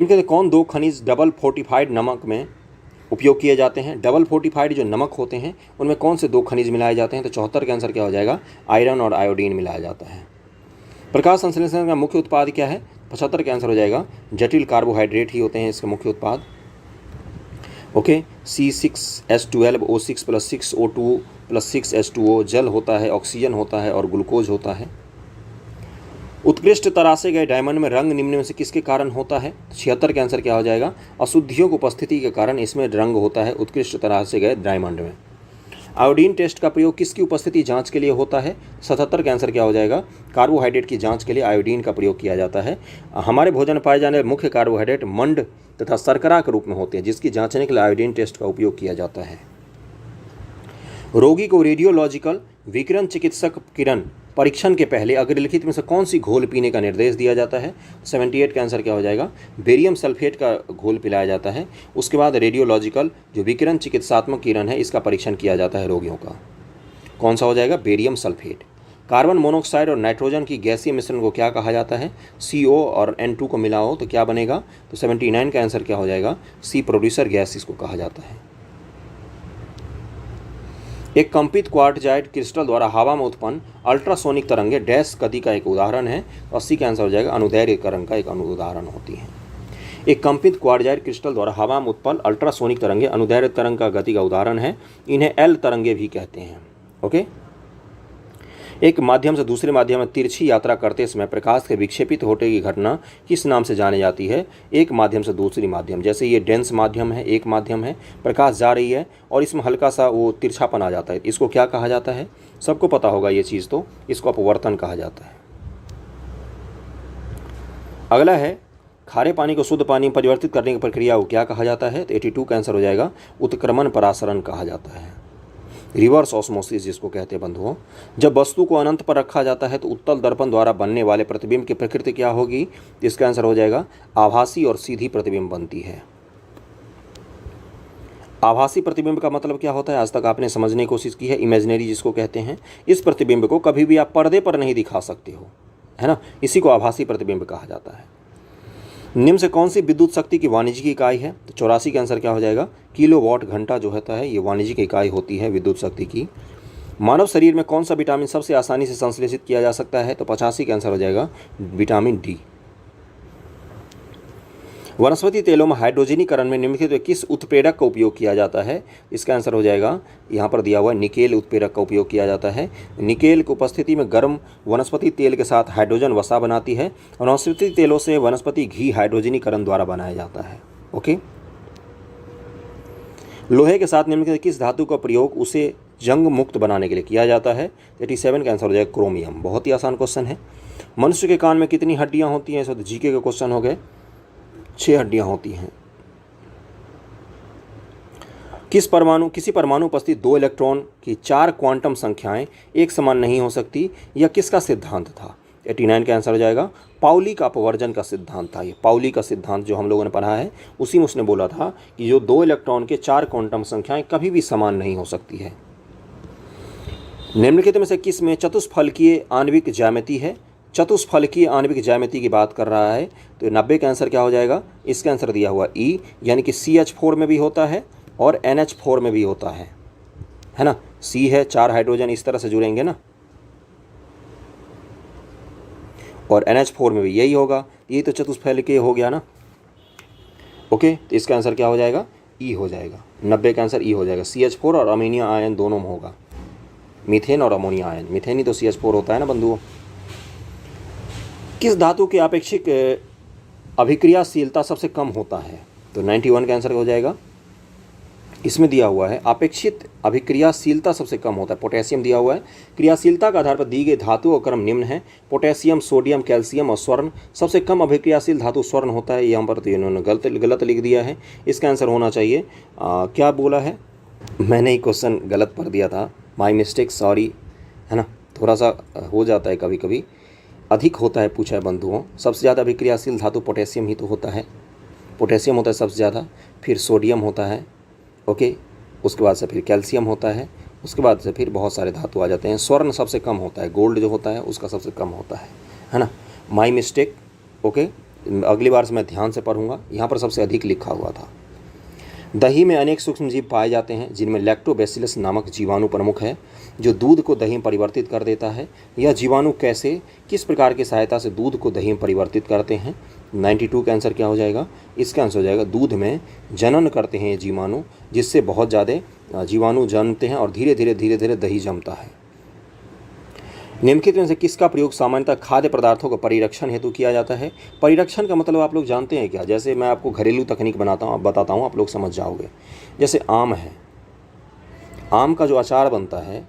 इनके कौन दो खनिज डबल फोर्टिफाइड नमक में उपयोग किए जाते हैं? डबल फोर्टिफाइड जो नमक होते हैं उनमें कौन से दो खनिज मिलाए जाते हैं? तो 74 का आंसर क्या हो जाएगा? आयरन और आयोडीन मिलाया जाता है। प्रकाश संश्लेषण का मुख्य उत्पाद क्या है? 75 का आंसर हो जाएगा जटिल कार्बोहाइड्रेट ही होते हैं इसके मुख्य उत्पाद। ओके, C6H12O6 + 6O2 + 6H2O जल होता है, ऑक्सीजन होता है और ग्लूकोज होता है। उत्कृष्ट तरासे गए डायमंड में रंग निम्न में से किसके कारण होता है? 76 का आंसर क्या हो जाएगा? अशुद्धियों की उपस्थिति के कारण इसमें रंग होता है उत्कृष्ट तरासे गए डायमंड में। आयोडीन टेस्ट का प्रयोग किसकी उपस्थिति जांच के लिए होता है? 77 का आंसर क्या हो जाएगा? कार्बोहाइड्रेट की जांच के लिए आयोडीन का प्रयोग किया जाता है। हमारे भोजन में पाए जाने वाले मुख्य कार्बोहाइड्रेट मंड तथा शर्करा के रूप में होते हैं, जिसकी जांचने के लिए आयोडीन टेस्ट का उपयोग किया जाता है। रोगी को रेडियोलॉजिकल विकिरण चिकित्सक किरण परीक्षण के पहले अग्रलिखित में से कौन सी घोल पीने का निर्देश दिया जाता है? 78 का आंसर क्या हो जाएगा? बेरियम सल्फेट का घोल पिलाया जाता है। उसके बाद रेडियोलॉजिकल जो विकिरण चिकित्सात्मक किरण है इसका परीक्षण किया जाता है रोगियों का। कौन सा हो जाएगा? Barium sulphate. कार्बन मोनोऑक्साइड और नाइट्रोजन की गैसीय मिश्रण को क्या कहा जाता है? CO और N2 को मिलाओ तो क्या बनेगा? तो 79 का आंसर क्या हो जाएगा? C प्रोड्यूसर गैस इसको कहा जाता है। एक कंपित क्वार्टजाइट क्रिस्टल द्वारा हवा में उत्पन्न अल्ट्रासोनिक तरंगे डैश गति का एक उदाहरण है। 80 का आंसर हो जाएगा अनुदैर्घ्य तरंग का एक उदाहरण होती है। एक कंपित क्वार्टजाइट क्रिस्टल द्वारा हवा में उत्पन्न अल्ट्रासोनिक तरंगे अनुदैर्घ्य तरंग का गति का उदाहरण है। इन्हें L तरंगे भी कहते हैं। ओके, एक माध्यम से दूसरे माध्यम में तिरछी यात्रा करते समय प्रकाश के विक्षेपित होने की घटना किस नाम से जानी जाती है? एक माध्यम से दूसरी माध्यम, जैसे ये डेंस माध्यम है, एक माध्यम है, प्रकाश जा रही है और इसमें हल्का सा वो तिरछापन आ जाता है, इसको क्या कहा जाता है? सबको पता होगा ये चीज़, तो इसको अपवर्तन कहा जाता है। अगला है खारे पानी को शुद्ध पानी में परिवर्तित करने की प्रक्रिया को क्या कहा जाता है? तो 82 का आंसर हो जाएगा उत्क्रमण परासरण कहा जाता है, रिवर्स ऑस्मोसिस जिसको कहते हैं बंधुओं। जब वस्तु को अनंत पर रखा जाता है तो उत्तल दर्पण द्वारा बनने वाले प्रतिबिंब की प्रकृति क्या होगी? इसका आंसर हो जाएगा आभासी और सीधी प्रतिबिंब बनती है। आभासी प्रतिबिंब का मतलब क्या होता है? आज तक आपने समझने की कोशिश की है, इमेजिनरी जिसको कहते हैं। इस प्रतिबिंब को कभी भी आप पर्दे पर नहीं दिखा सकते हो, है ना, इसी को आभासी प्रतिबिंब कहा जाता है। निम्न से कौन सी विद्युत शक्ति की वाणिज्यिक इकाई है? तो 84 का आंसर क्या हो जाएगा? किलोवाट घंटा जो होता है ये वाणिज्यिक इकाई होती है विद्युत शक्ति की। मानव शरीर में कौन सा विटामिन सबसे आसानी से संश्लेषित किया जा सकता है? तो 85 का आंसर हो जाएगा विटामिन डी। वनस्पति तेलों में हाइड्रोजनीकरण में निम्नलिखित किस उत्प्रेरक का उपयोग किया जाता है? इसका आंसर हो जाएगा, यहाँ पर दिया हुआ निकेल उत्प्रेरक का उपयोग किया जाता है। निकेल की उपस्थिति में गर्म वनस्पति तेल के साथ हाइड्रोजन वसा बनाती है। वनस्पति तेलों से वनस्पति घी हाइड्रोजनीकरण द्वारा बनाया जाता है। ओके, लोहे के साथ निम्नलिखित किस धातु का प्रयोग उसे जंग मुक्त बनाने के लिए किया जाता है? 87 का आंसर हो जाएगा क्रोमियम। बहुत ही आसान क्वेश्चन है। मनुष्य के कान में कितनी हड्डियां होती हैं? तो जीके के क्वेश्चन हो गए। 6 हड्डियां होती हैं। किसी परमाणु उपस्थित 2 इलेक्ट्रॉन की 4 क्वांटम संख्याएं एक समान नहीं हो सकती, यह किसका सिद्धांत था? 89 का आंसर हो जाएगा पाउली का अपवर्जन का सिद्धांत था। ये पाउली का सिद्धांत जो हम लोगों ने पढ़ा है उसी में उसने बोला था कि जो 2 इलेक्ट्रॉन के 4 क्वांटम संख्याएं कभी भी समान नहीं हो सकती है। निम्नलिखित में से किस में चतुष्फलकीय आणविक ज्यामिति है? चतुष्फलकीय आणविक ज्यामिति की बात कर रहा है तो 90 का आंसर क्या हो जाएगा? इसका आंसर दिया हुआ E, यानी कि CH4 में भी होता है और NH4 में भी होता है ना। C है 4 हाइड्रोजन इस तरह से जुड़ेंगे ना, और NH4 में भी यही होगा। ये तो चतुष्फलकीय हो गया ना। ओके, तो इसका आंसर क्या हो जाएगा? E हो जाएगा। 90 का आंसर E हो जाएगा। CH4 और अमोनिया आयन दोनों में होगा, मीथेन और अमोनिया आयन। मीथेन ही तो CH4 होता है ना बंधुओं। किस धातु की अपेक्षित अभिक्रियाशीलता सबसे कम होता है? तो 91 का आंसर हो जाएगा, इसमें दिया हुआ है अपेक्षित अभिक्रियाशीलता सबसे कम होता है, पोटेशियम दिया हुआ है। क्रियाशीलता के आधार पर दी गई धातुओं का क्रम निम्न है, पोटेशियम, सोडियम, कैल्शियम और स्वर्ण। सबसे कम अभिक्रियाशील धातु स्वर्ण होता है। यहाँ पर तो इन्होंने गलत लिख दिया है। इसका आंसर होना चाहिए क्या बोला है, मैंने ही क्वेश्चन गलत पढ़ दिया था, माई मिस्टेक, सॉरी, है ना, थोड़ा सा हो जाता है कभी कभी। अधिक होता है पूछा है बंधुओं। सबसे ज़्यादा अभिक्रियाशील धातु पोटेशियम ही तो होता है, पोटेशियम होता है सबसे ज़्यादा, फिर सोडियम होता है, ओके, उसके बाद से फिर कैल्शियम होता है, उसके बाद से फिर बहुत सारे धातु आ जाते हैं। स्वर्ण सबसे कम होता है, गोल्ड जो होता है उसका सबसे कम होता है ना। My mistake, okay. अगली बार से मैं ध्यान से पढ़ूंगा। यहाँ पर सबसे अधिक लिखा हुआ था। दही में अनेक सूक्ष्म जीव पाए जाते हैं जिनमें लैक्टोबैसिलस नामक जीवाणु प्रमुख है जो दूध को दही में परिवर्तित कर देता है। यह जीवाणु कैसे किस प्रकार की सहायता से दूध को दही में परिवर्तित करते हैं? 92 का आंसर क्या हो जाएगा? इसका आंसर हो जाएगा दूध में जनन करते हैं ये जीवाणु, जिससे बहुत ज़्यादा जीवाणु जन्मते हैं और धीरे धीरे दही जमता है। निम्नलिखित में से किसका प्रयोग सामान्यतः खाद्य पदार्थों का परिरक्षण हेतु किया जाता है? परिरक्षण का मतलब आप लोग जानते हैं क्या? जैसे मैं आपको घरेलू तकनीक बताता हूँ, आप लोग समझ जाओगे। जैसे आम है, आम का जो अचार बनता है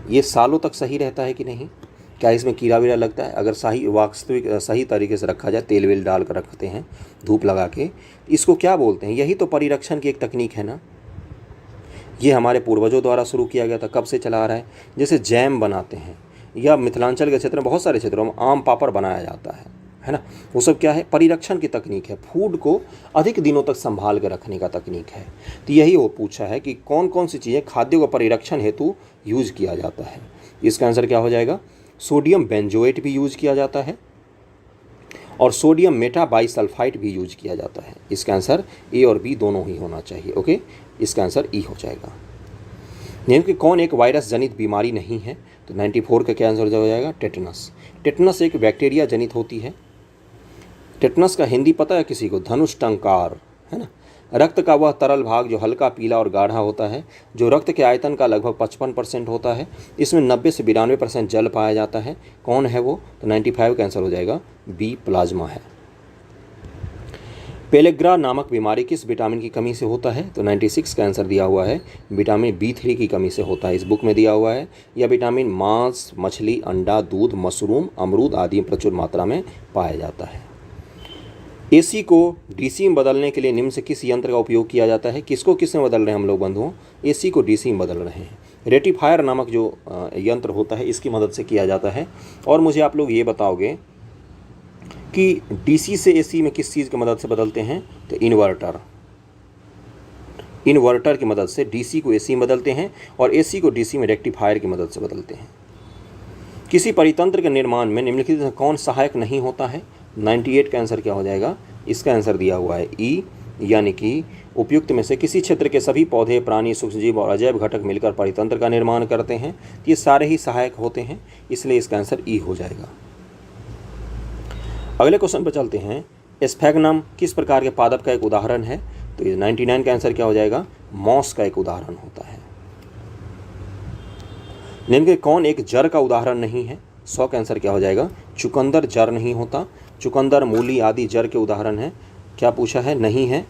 ये सालों तक सही रहता है कि नहीं? क्या इसमें कीड़ा वीड़ा लगता है? अगर सही तरीके से रखा जाए, तेल वेल डाल कर रखते हैं धूप लगा के, इसको क्या बोलते हैं? यही तो परिरक्षण की एक तकनीक है ना। ये हमारे पूर्वजों द्वारा शुरू किया गया था। कब से चला आ रहा है? जैसे जैम बनाते हैं, या मिथिलांचल के क्षेत्र में बहुत सारे क्षेत्रों में आम पापड़ बनाया जाता है ना। वो सब क्या है? परिरक्षण की तकनीक है, फूड को अधिक दिनों तक संभाल कर रखने का तकनीक है। तो यही वो पूछा है कि कौन कौन सी चीज़ें खाद्यों को परिरक्षण हेतु यूज किया जाता है। इसका आंसर क्या हो जाएगा? सोडियम बेंजोएट भी यूज किया जाता है और सोडियम मेटाबाइसल्फाइड भी यूज किया जाता है। इसका आंसर ए और बी दोनों ही होना चाहिए। ओके, इसका आंसर ई हो जाएगा। निम्न की कौन एक वायरस जनित बीमारी नहीं है? तो 94 का क्या आंसर हो जाएगा? टेटनस। टेटनस एक बैक्टीरिया जनित होती है। टेटनस का हिंदी पता है किसी को? धनुष टंकार, है ना। रक्त का वह तरल भाग जो हल्का पीला और गाढ़ा होता है, जो रक्त के आयतन का लगभग 55% होता है। इसमें 90 से 92% जल पाया जाता है। कौन है वो? तो 95 का आंसर हो जाएगा बी, प्लाज्मा है। पेलेग्रा नामक बीमारी किस विटामिन की कमी से होता है? तो 96 का आंसर दिया हुआ है विटामिन B3 की कमी से होता है। इस बुक में दिया हुआ है। यह विटामिन मांस, मछली, अंडा, दूध, मशरूम, अमरूद आदि में प्रचुर मात्रा में पाया जाता है। AC को DC में बदलने के लिए निम्न से किस यंत्र का उपयोग किया जाता है? किसको किस में बदल रहे हैं हम लोग बंधुओं? AC को DC में बदल रहे हैं। रेटिफायर नामक जो यंत्र होता है इसकी मदद से किया जाता है। और मुझे आप लोग ये बताओगे कि DC से AC में किस चीज़ की मदद से बदलते हैं? तो इन्वर्टर की मदद से DC को AC में बदलते हैं और AC को DC में रेक्टिफायर की मदद से बदलते हैं। किसी परितंत्र के निर्माण में निम्नलिखित में कौन सहायक नहीं होता है? 98 का आंसर क्या हो जाएगा? इसका आंसर दिया हुआ है ई, यानी कि उपयुक्त में से किसी क्षेत्र के सभी पौधे, प्राणी, सूक्ष्मजीव और अजैव घटक मिलकर परितंत्र का निर्माण करते हैं। ये सारे ही सहायक होते हैं, इसलिए इसका आंसर ई हो जाएगा। अगले क्वेश्चन पर चलते हैं। स्फैग्नम किस प्रकार के पादप का एक उदाहरण है? तो ये 99 का आंसर क्या हो जाएगा? मॉस का एक उदाहरण होता है। निम्न के कौन एक जड़ का उदाहरण नहीं है? 100 का आंसर क्या हो जाएगा? चुकंदर जड़ नहीं होता। चुकंदर, मूली आदि जड़ के उदाहरण है। क्या पूछा है? नहीं है।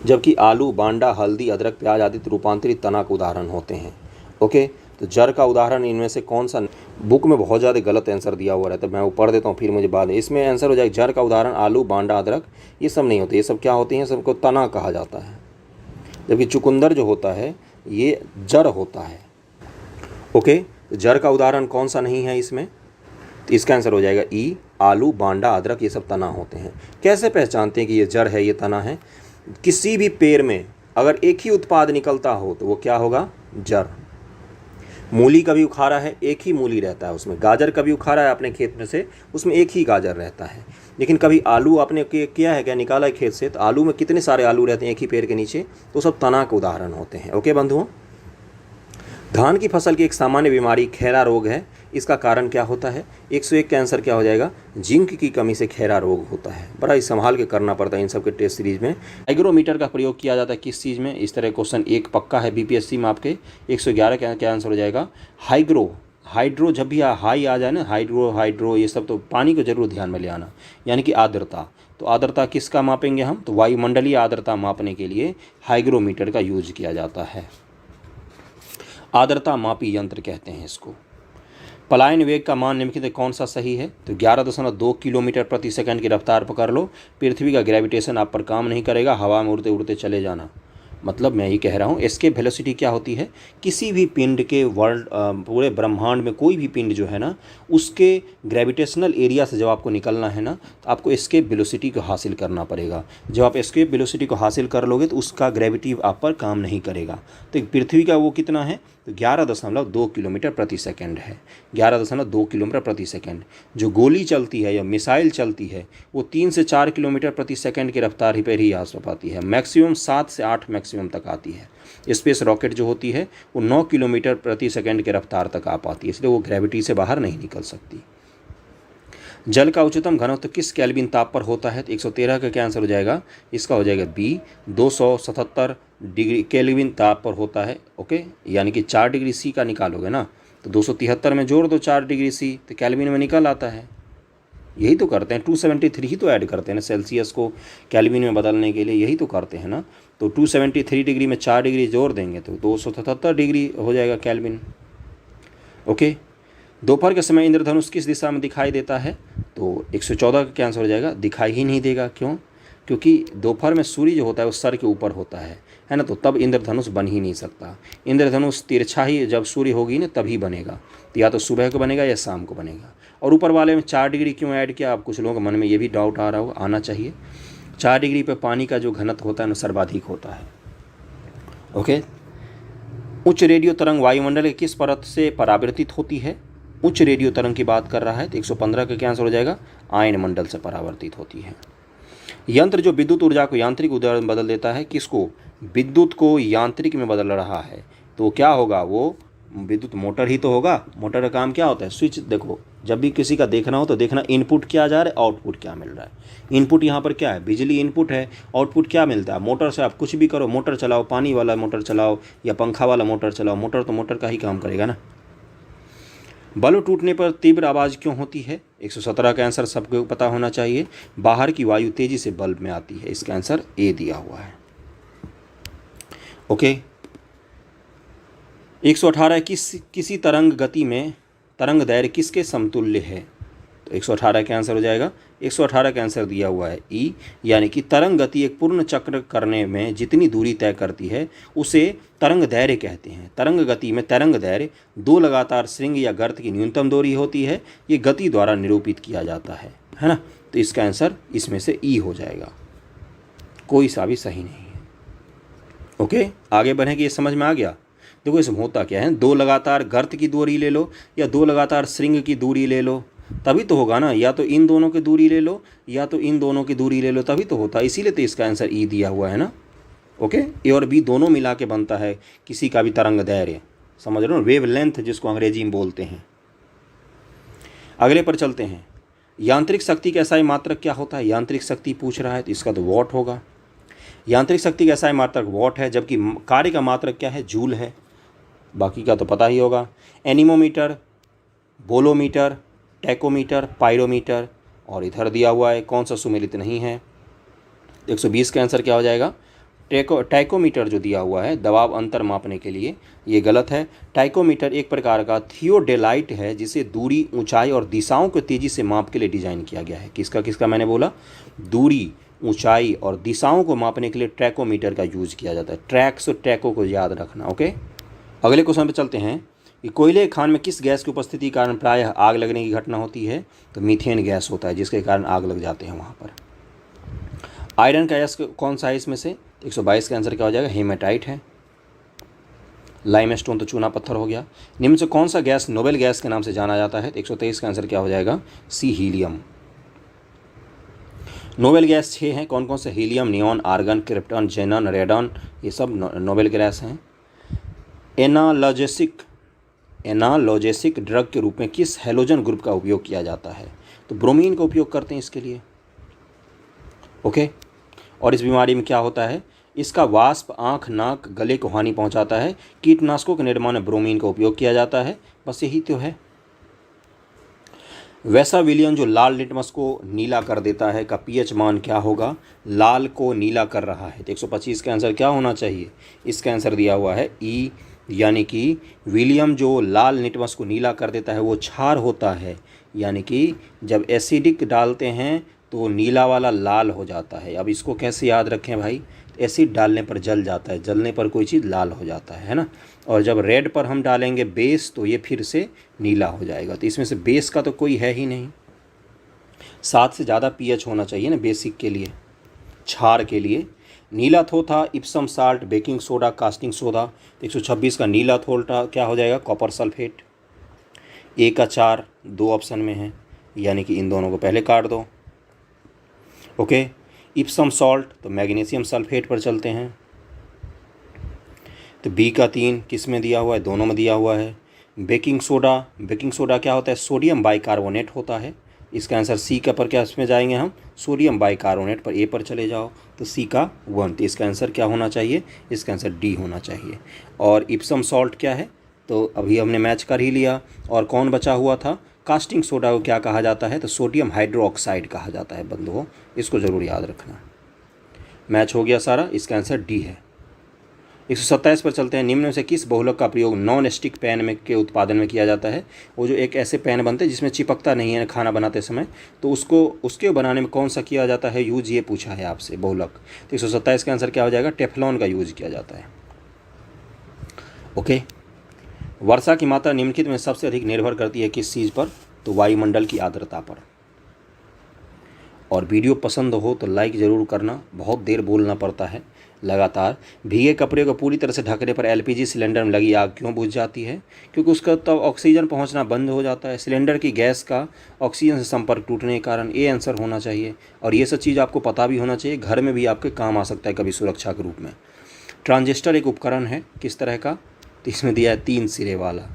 जबकि आलू, बांडा, हल्दी, अदरक, प्याज आदि रूपांतरित तना के उदाहरण होते हैं। ओके, तो जड़ का उदाहरण इनमें से कौन सा? बुक में बहुत ज़्यादा गलत आंसर दिया हुआ रहता है, मैं वो पढ़ देता हूँ फिर मुझे बाद में। इसमें आंसर हो जाएगा जड़ का उदाहरण आलू, बांडा, अदरक, ये सब नहीं होते। ये सब क्या होती हैं? सबको तना कहा जाता है। जबकि चुकंदर जो होता है ये जड़ होता है। ओके, तो जड़ का उदाहरण कौन सा नहीं है इसमें? तो इसका आंसर हो जाएगा ई, आलू, बांडा, अदरक, ये सब तना होते हैं। कैसे पहचानते हैं कि ये जड़ है, ये तना है? किसी भी पेड़ में अगर एक ही उत्पाद निकलता हो तो वो क्या होगा? जड़। मूली कभी उखाड़ा है, एक ही मूली रहता है उसमें। गाजर कभी उखाड़ा है अपने खेत में से, उसमें एक ही गाजर रहता है। लेकिन कभी आलू आपने किया है क्या? निकाला है खेत से, तो आलू में कितने सारे आलू रहते हैं एक ही पेड़ के नीचे? तो सब तना के उदाहरण होते हैं। ओके बंधुओं, धान की फसल की एक सामान्य बीमारी खैरा रोग है। इसका कारण क्या होता है? 101 का आंसर क्या हो जाएगा? जिंक की कमी से खैरा रोग होता है। बड़ा ही संभाल के करना पड़ता है इन सब के टेस्ट सीरीज में। हाइग्रोमीटर का प्रयोग किया जाता है किस चीज़ में? इस तरह क्वेश्चन एक पक्का है BPSC में आपके। 111 का क्या आंसर हो जाएगा? हाइड्रो जब भी हाई आ जाए ना, हाइड्रो ये सब, तो पानी को जरूर ध्यान में ले आना, यानी कि आर्द्रता। तो आर्द्रता किसका मापेंगे हम? तो वायुमंडलीय आर्द्रता मापने के लिए हाइग्रोमीटर का यूज किया जाता है। आर्द्रता मापी यंत्र कहते हैं इसको। पलायन वेग का मान निम्नलिखित कौन सा सही है? तो 11.2 किलोमीटर प्रति सेकंड की रफ्तार पकड़ लो। पृथ्वी का ग्रेविटेशन आप पर काम नहीं करेगा, हवा में उड़ते उड़ते चले जाना। मतलब मैं ये कह रहा हूँ, एस्केप वेलोसिटी क्या होती है? किसी भी पिंड के पूरे ब्रह्मांड में कोई भी पिंड जो है ना, उसके ग्रेविटेशनल एरिया से जब आपको निकलना है ना, तो आपको एस्केप वेलोसिटी को हासिल करना पड़ेगा। जब आप एस्केप वेलोसिटी को हासिल कर लोगे तो उसका ग्रेविटी आप पर काम नहीं करेगा। तो पृथ्वी का वो कितना है? तो 11.2 किलोमीटर प्रति सेकंड है। 11.2 किलोमीटर प्रति सेकंड। जो गोली चलती है या मिसाइल चलती है वो 3 से 4 किलोमीटर प्रति सेकंड की रफ्तार पर ही आ पाती है। मैक्सिमम 7 से 8 मैक्सिमम तक आती है। स्पेस रॉकेट जो होती है वो 9 किलोमीटर प्रति सेकंड की रफ्तार तक आ पाती है, इसलिए वो ग्रेविटी से बाहर नहीं निकल सकती। जल का उच्चतम घनत्व किस केल्विन ताप पर होता है? तो 113 का क्या आंसर हो जाएगा? इसका हो जाएगा बी, 277 डिग्री केल्विन ताप पर होता है। ओके, यानी कि 4 डिग्री सी का निकालोगे ना, तो 273 में जोड़ दो 4 डिग्री सी, तो केल्विन में निकल आता है। यही तो करते हैं, 273 ही तो ऐड करते हैं ना सेल्सियस को केल्विन में बदलने के लिए, यही तो करते हैं ना। तो 273 डिग्री में 4 डिग्री जोड़ देंगे तो 277 डिग्री हो जाएगा केल्विन। ओके, दोपहर के समय इंद्रधनुष किस दिशा में दिखाई देता है? तो 114 का क्या आंसर हो जाएगा? दिखाई ही नहीं देगा। क्यों? क्योंकि दोपहर में सूर्य जो होता है वो सर के ऊपर होता है ना, तो तब इंद्रधनुष बन ही नहीं सकता। इंद्रधनुष तिरछा ही जब सूर्य होगी ना तभी बनेगा, तो या तो सुबह को बनेगा या शाम को बनेगा। और ऊपर वाले में 4 डिग्री क्यों ऐड किया? आप कुछ लोगों के मन में ये भी डाउट आ रहा होगा, आना चाहिए। 4 डिग्री पे पानी का जो घनत्व होता है ना सर्वाधिक होता है। ओके, उच्च रेडियो तरंग वायुमंडल के किस परत से परावर्तित होती है? उच्च रेडियो तरंग की बात कर रहा है, तो 115 का क्या आंसर हो जाएगा? आयन मंडल से परावर्तित होती है। यंत्र जो विद्युत ऊर्जा को यांत्रिक ऊर्जा में बदल देता है, किसको? विद्युत को यांत्रिक में बदल रहा है, तो क्या होगा? वो विद्युत मोटर ही तो होगा। मोटर का काम क्या होता है? स्विच। देखो, जब भी किसी का देखना हो तो देखना इनपुट क्या जा रहा है, आउटपुट क्या मिल रहा है। इनपुट यहाँ पर क्या है? बिजली इनपुट है। आउटपुट क्या मिलता है? मोटर से आप कुछ भी करो, मोटर चलाओ, पानी वाला मोटर चलाओ या पंखा वाला मोटर चलाओ, मोटर तो मोटर का ही काम करेगा ना। बल्ब टूटने पर तीव्र आवाज़ क्यों होती है? 117 का आंसर सबको पता होना चाहिए। बाहर की वायु तेजी से बल्ब में आती है। इसका आंसर ए दिया हुआ है। ओके, 118 किसी तरंग गति में तरंग दैर्घ्य किसके समतुल्य है? तो 118 का आंसर हो जाएगा, 118 का आंसर दिया हुआ है ई, यानी कि तरंग गति एक पूर्ण चक्र करने में जितनी दूरी तय करती है उसे तरंग दैर्घ्य कहते हैं। तरंग गति में तरंग दैर्घ्य 2 लगातार श्रृंग या गर्त की न्यूनतम दूरी होती है। ये गति द्वारा निरूपित किया जाता है ना। तो इसका आंसर इसमें से ई हो जाएगा, कोई सा भी सही नहीं है। ओके, आगे बढ़ेंगे। ये समझ में आ गया? देखो इसमें होता क्या है, 2 लगातार गर्त की दूरी ले लो या 2 लगातार श्रृंग की दूरी ले लो, तभी तो होगा ना। या तो इन दोनों की दूरी ले लो या तो इन दोनों की दूरी ले लो, तभी तो होता है। इसीलिए तो इसका आंसर ई दिया हुआ है ना। ओके, ए और बी दोनों मिला के बनता है किसी का भी तरंग दैर्घ्य, समझ रहे हो? वेव लेंथ जिसको अंग्रेजी में बोलते हैं। अगले पर चलते हैं। यांत्रिक शक्ति का एसआई मात्रक क्या होता है? यांत्रिक शक्ति पूछ रहा है तो इसका तो वॉट होगा। यांत्रिक शक्ति का एसआई मात्रक वॉट है, जबकि कार्य का मात्रक क्या है? जूल है। बाकी का तो पता ही होगा। एनीमोमीटर, बोलोमीटर, टैकोमीटर, पायरोमीटर, और इधर दिया हुआ है कौन सा सुमेलित नहीं है। 120 का आंसर क्या हो जाएगा? टैकोमीटर जो दिया हुआ है दबाव अंतर मापने के लिए, ये गलत है। टैकोमीटर एक प्रकार का थियोडेलाइट है जिसे दूरी, ऊंचाई और दिशाओं को तेजी से माप के लिए डिजाइन किया गया है। किसका किसका मैंने बोला? दूरी, ऊंचाई और दिशाओं को मापने के लिए टैकोमीटर का यूज किया जाता है। ट्रैक्स और टैको को याद रखना। ओके, अगले क्वेश्चन पे चलते हैं कि कोयले खान में किस गैस की उपस्थिति के कारण प्रायः आग लगने की घटना होती है? तो मीथेन गैस होता है जिसके कारण आग लग जाते हैं वहाँ पर। आयरन का गैस कौन सा है इसमें से? 122 का आंसर क्या हो जाएगा? हेमेटाइट है। लाइमस्टोन तो चूना पत्थर हो गया। निम्न से कौन सा गैस नोबेल गैस के नाम से जाना जाता है? तो 123 का आंसर क्या हो जाएगा? सी, हीलियम। नोबेल गैस 6 हैं। कौन कौन से? हीलियम, नियॉन, आर्गन, क्रिप्टन, जेनन, रेडन, ये सब नोबेल गैस हैं। एनालोजेसिक ड्रग के रूप में किस हैलोजन ग्रुप का उपयोग किया जाता है? तो ब्रोमीन का उपयोग करते हैं इसके लिए। ओके, और इस बीमारी में क्या होता है? इसका वाष्प आँख, नाक, गले को हानि पहुंचाता है। कीटनाशकों के निर्माण में ब्रोमीन का उपयोग किया जाता है। बस यही तो है। वैसा विलियन जो लाल लिटमस को नीला कर देता है का पीएच मान क्या होगा? लाल को नीला कर रहा है। तो 125 का आंसर क्या होना चाहिए? इसका आंसर दिया हुआ है ई, यानी कि विलियम जो लाल लिटमस को नीला कर देता है वो क्षार होता है, यानी कि जब एसिडिक डालते हैं तो नीला वाला लाल हो जाता है। अब इसको कैसे याद रखें भाई? एसिड डालने पर जल जाता है, जलने पर कोई चीज़ लाल हो जाता है ना। और जब रेड पर हम डालेंगे बेस तो ये फिर से नीला हो जाएगा। तो इसमें से बेस का तो कोई है ही नहीं। 7 से ज़्यादा पीएच होना चाहिए ना बेसिक के लिए, क्षार के लिए। नीला थोथा, Epsom salt, baking soda, casting soda. 126 का नीला थोथा क्या हो जाएगा, कॉपर सल्फेट। ए का 4 2 ऑप्शन में है, यानी कि इन दोनों को पहले काट दो। ओके, इप्सम सॉल्ट तो मैग्नीशियम सल्फेट पर चलते हैं। तो बी का 3 किस में दिया हुआ है, दोनों में दिया हुआ है। बेकिंग सोडा क्या होता है, सोडियम बाइकार्बोनेट होता है। इसका आंसर सी का पर क्या इसमें जाएंगे हम, सोडियम बाइकार्बोनेट पर ए पर चले जाओ तो सी का 1। तो इसका आंसर क्या होना चाहिए, इसका आंसर डी होना चाहिए। और इप्सम सॉल्ट क्या है, तो अभी हमने मैच कर ही लिया। और कौन बचा हुआ था, कास्टिंग सोडा को क्या कहा जाता है, तो सोडियम हाइड्रोक्साइड कहा जाता है बंधुओं, इसको ज़रूर याद रखना। मैच हो गया सारा, इसका आंसर डी है। 127 पर चलते हैं। निम्न में से किस बहुलक का प्रयोग नॉन स्टिक पैन में के उत्पादन में किया जाता है। वो जो एक ऐसे पैन बनते हैं जिसमें चिपकता नहीं है खाना बनाते समय, तो उसके बनाने में कौन सा किया जाता है यूज, ये पूछा है आपसे बहुलक। तो 127 का आंसर क्या हो जाएगा, टेफ्लॉन का यूज किया जाता है। ओके, वर्षा की मात्रा निम्नलिखित में सबसे अधिक निर्भर करती है किस चीज़ पर, तो वायुमंडल की आर्द्रता पर। और वीडियो पसंद हो तो लाइक ज़रूर करना, बहुत देर बोलना पड़ता है लगातार। भीगे कपड़े को पूरी तरह से ढकने पर एलपीजी सिलेंडर में लगी आग क्यों बुझ जाती है, क्योंकि उसका तब ऑक्सीजन पहुंचना बंद हो जाता है। सिलेंडर की गैस का ऑक्सीजन से संपर्क टूटने के कारण, ये आंसर होना चाहिए। और ये सब चीज़ आपको पता भी होना चाहिए, घर में भी आपके काम आ सकता है कभी सुरक्षा के रूप में। ट्रांजिस्टर एक उपकरण है किस तरह का, तो इसमें दिया है 3 सिरे वाला।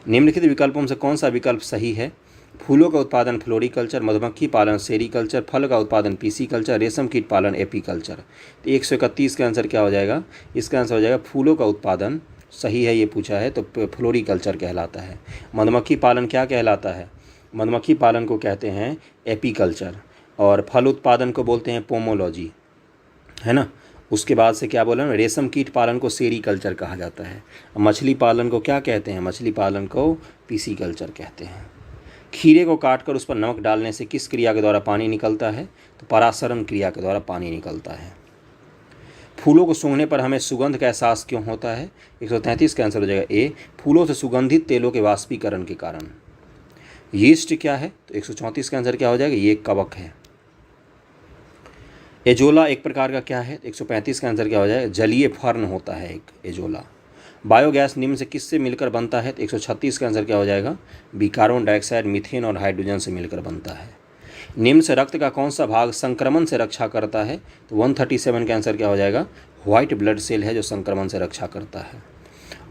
निम्नलिखित विकल्पों में से कौन सा विकल्प सही है, फूलों का उत्पादन फ्लोरिकल्चर, मधुमक्खी पालन सेरिकल्चर, फल का उत्पादन पीसीकल्चर, रेशम कीट पालन एपीकल्चर। तो 131 का आंसर क्या हो जाएगा, इसका आंसर हो जाएगा फूलों का उत्पादन सही है, ये पूछा है तो फ्लोरिकल्चर कहलाता है। मधुमक्खी पालन क्या कहलाता है, मधुमक्खी पालन को कहते हैं एपीकल्चर। और फल उत्पादन को बोलते हैं पोमोलॉजी, है ना। उसके बाद से क्या बोला, रेशम कीट पालन को सेरिकल्चर कहा जाता है। मछली पालन को क्या कहते हैं, मछली पालन को पीसीकल्चर कहते हैं। खीरे को काटकर उस पर नमक डालने से किस क्रिया के द्वारा पानी निकलता है, तो परासरण क्रिया के द्वारा पानी निकलता है। फूलों को सूंघने पर हमें सुगंध का एहसास क्यों होता है, 133 का आंसर हो जाएगा ए, फूलों से सुगंधित तेलों के वाष्पीकरण के कारण। यीस्ट क्या है, तो 134 का आंसर क्या हो जाएगा, ये कवक है। एजोला एक प्रकार का क्या है, 135 का आंसर क्या हो जाएगा, जलीय फर्न होता है एक एजोला। बायोगैस निम्न से किससे मिलकर बनता है, तो 136 का आंसर क्या हो जाएगा, बी कार्बन डाइऑक्साइड, मीथेन और हाइड्रोजन से मिलकर बनता है। निम्न से रक्त का कौन सा भाग संक्रमण से रक्षा करता है, तो 137 का आंसर क्या हो जाएगा, व्हाइट ब्लड सेल है जो संक्रमण से रक्षा करता है।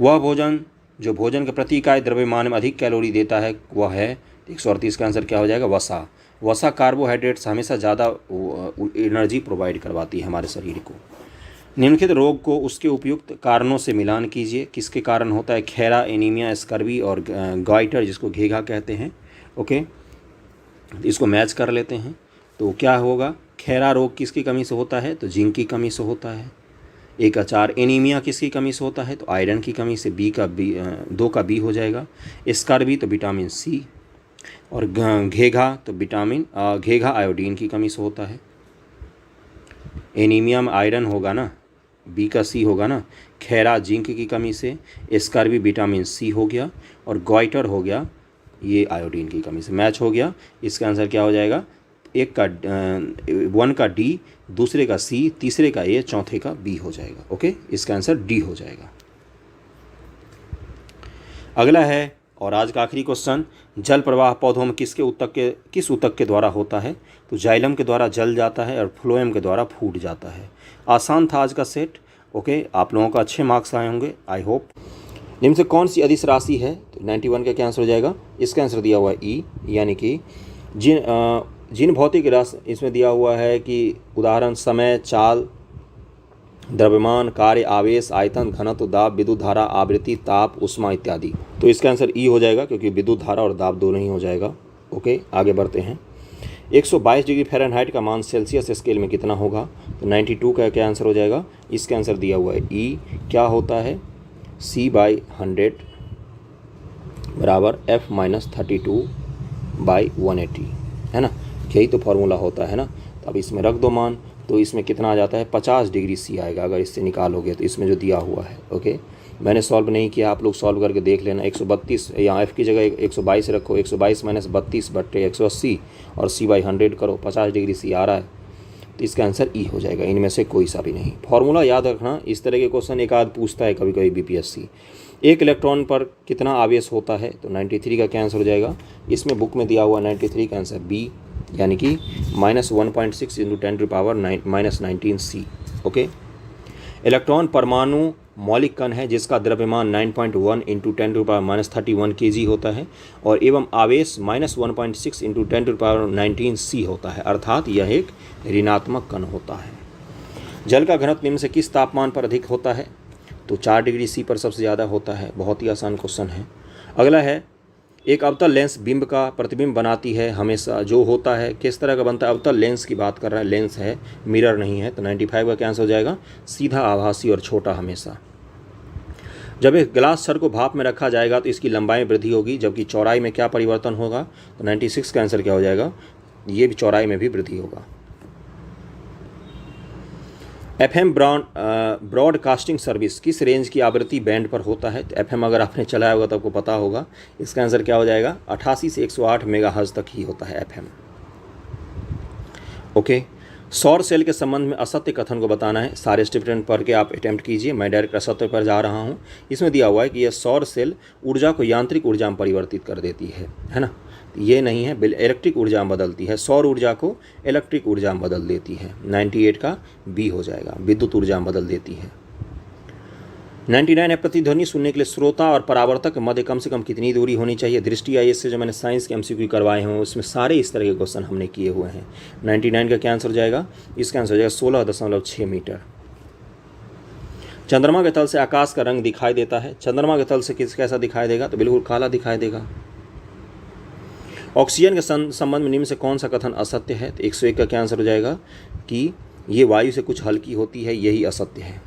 वह भोजन जो भोजन के प्रति इकाई द्रव्यमान में अधिक कैलोरी देता है वह है, 138 का आंसर क्या हो जाएगा, वसा। वसा कार्बोहाइड्रेट्स हमेशा ज़्यादा एनर्जी प्रोवाइड करवाती है हमारे शरीर को। निम्नलिखित रोग को उसके उपयुक्त कारणों से मिलान कीजिए, किसके कारण होता है, खैरा, एनीमिया, स्कर्वी और गॉइटर जिसको घेघा कहते हैं। ओके, इसको मैच कर लेते हैं। तो क्या होगा, खैरा रोग किसकी कमी से होता है, तो जिंक की कमी से होता है। 1 का 4, एनीमिया किसकी कमी से होता है, तो आयरन की कमी से, 2 का बी हो जाएगा। स्कर्वी तो विटामिन सी, और घेघा तो घेघा आयोडीन की कमी से होता है। एनीमिया में आयरन होगा ना, बी का सी होगा ना। खैरा जिंक की कमी से, स्कर्वी विटामिन सी हो गया, और गॉइटर हो गया ये आयोडीन की कमी से। मैच हो गया, इसका आंसर क्या हो जाएगा, 1 का डी, दूसरे का सी, तीसरे का ए, चौथे का बी हो जाएगा। ओके, इसका आंसर डी हो जाएगा। अगला है और आज का आखिरी क्वेश्चन, जल प्रवाह पौधों में किस ऊतक के द्वारा होता है, तो जाइलम के द्वारा जल जाता है और फ्लोएम के द्वारा फूट जाता है। आसान था आज का सेट। ओके, आप लोगों का अच्छे मार्क्स आए होंगे, आई होप। निम्न से कौन सी अदिश राशि है, तो 91 का क्या आंसर हो जाएगा, इसका आंसर दिया हुआ है ई, यानी कि जिन भौतिक राशि इसमें दिया हुआ है कि उदाहरण समय, चाल, द्रव्यमान, कार्य, आवेश, आयतन, घनत्व, दाब, विद्युत धारा, आवृत्ति, ताप, उष्मा इत्यादि। तो इसका आंसर ई हो जाएगा, क्योंकि विद्युत धारा और दाब दोनों ही हो जाएगा। ओके, आगे बढ़ते हैं। 122 डिग्री फ़ारेनहाइट का मान सेल्सियस स्केल में कितना होगा, तो 92 का क्या आंसर हो जाएगा, इसका आंसर दिया हुआ है ई, क्या होता है, C/100 बराबर F-32/180, है ना। यही तो फार्मूला होता है ना। तो अब इसमें रख दो मान, तो इसमें कितना आ जाता है, 50 डिग्री सी आएगा अगर इससे निकालोगे तो, इसमें जो दिया हुआ है। ओके, मैंने सॉल्व नहीं किया, आप लोग सॉल्व करके देख लेना। 132 यहाँ एफ़ की जगह 122 रखो, 122 - 32/180 और C/100 करो, 50 डिग्री सी आ रहा है। तो इसका आंसर ई हो जाएगा, इनमें से कोई सा भी नहीं। फॉर्मूला याद रखना, इस तरह के क्वेश्चन एक आध पूछता है कभी कभी बीपीएससी। एक इलेक्ट्रॉन पर कितना आवेश होता है, तो 93 का क्या आंसर हो जाएगा। इसमें बुक में दिया हुआ 93 का आंसर बी, यानी कि -1.6 × 10⁻⁻19 C। ओके। इलेक्ट्रॉन परमाणु मौलिक कण है जिसका द्रव्यमान 9.1 × 10⁻31 kg होता है और एवं आवेश -1.6 × 10⁻19 C होता है, अर्थात यह एक ऋणात्मक कण होता है। जल का घनत्व निम्न से किस तापमान पर अधिक होता है, तो 4 डिग्री C पर सबसे ज़्यादा होता है। बहुत ही आसान क्वेश्चन है। अगला है, एक अवतल लेंस बिंब का प्रतिबिंब बनाती है हमेशा, जो होता है किस तरह का बनता है। अवतल लेंस की बात कर रहा है, लेंस है, मिरर नहीं है। तो 95 का क्या आंसर हो जाएगा, सीधा, आभासी और छोटा हमेशा। जब एक ग्लास छड़ को भाप में रखा जाएगा तो इसकी लंबाई में वृद्धि होगी, जबकि चौड़ाई में क्या परिवर्तन होगा। तो 96 का आंसर क्या हो जाएगा, ये भी चौड़ाई में भी वृद्धि होगा। FM ब्रॉडकास्टिंग सर्विस किस रेंज की आवृत्ति बैंड पर होता है। तो FM अगर आपने चलाया होगा तो आपको पता होगा। इसका आंसर क्या हो जाएगा, 88 से 108 मेगाहर्ट्ज़ तक ही होता है FM। ओके। सौर सेल के संबंध में असत्य कथन को बताना है। सारे स्टेटमेंट पढ़ के आप अटेम्प्ट कीजिए, मैं डायरेक्ट असत्य पर जा रहा हूँ। इसमें दिया हुआ है कि यह सौर सेल ऊर्जा को यांत्रिक ऊर्जा में परिवर्तित कर देती है ना। ये नहीं है, इलेक्ट्रिक ऊर्जा में बदलती है, सौर ऊर्जा को इलेक्ट्रिक ऊर्जा में बदल देती है। 98 का बी हो जाएगा, विद्युत ऊर्जा में बदल देती है। 99 है, प्रतिध्वनि सुनने के लिए श्रोता और परावर्तक के मध्य कम से कम कितनी दूरी होनी चाहिए। दृष्टि आई से जो मैंने साइंस के MCQ करवाए हैं उसमें सारे इस तरह के क्वेश्चन हमने किए हुए हैं। 99 का क्या आंसर हो जाएगा, इसका आंसर हो जाएगा 16.6 मीटर। चंद्रमा के तल से आकाश का रंग दिखाई देता है। चंद्रमा के तल से कैसा दिखाई देगा, तो बिल्कुल काला दिखाई देगा। ऑक्सीजन के संबंध में निम्न से कौन सा कथन असत्य है। तो 101 का क्या आंसर हो जाएगा कि ये वायु से कुछ हल्की होती है, यही असत्य है।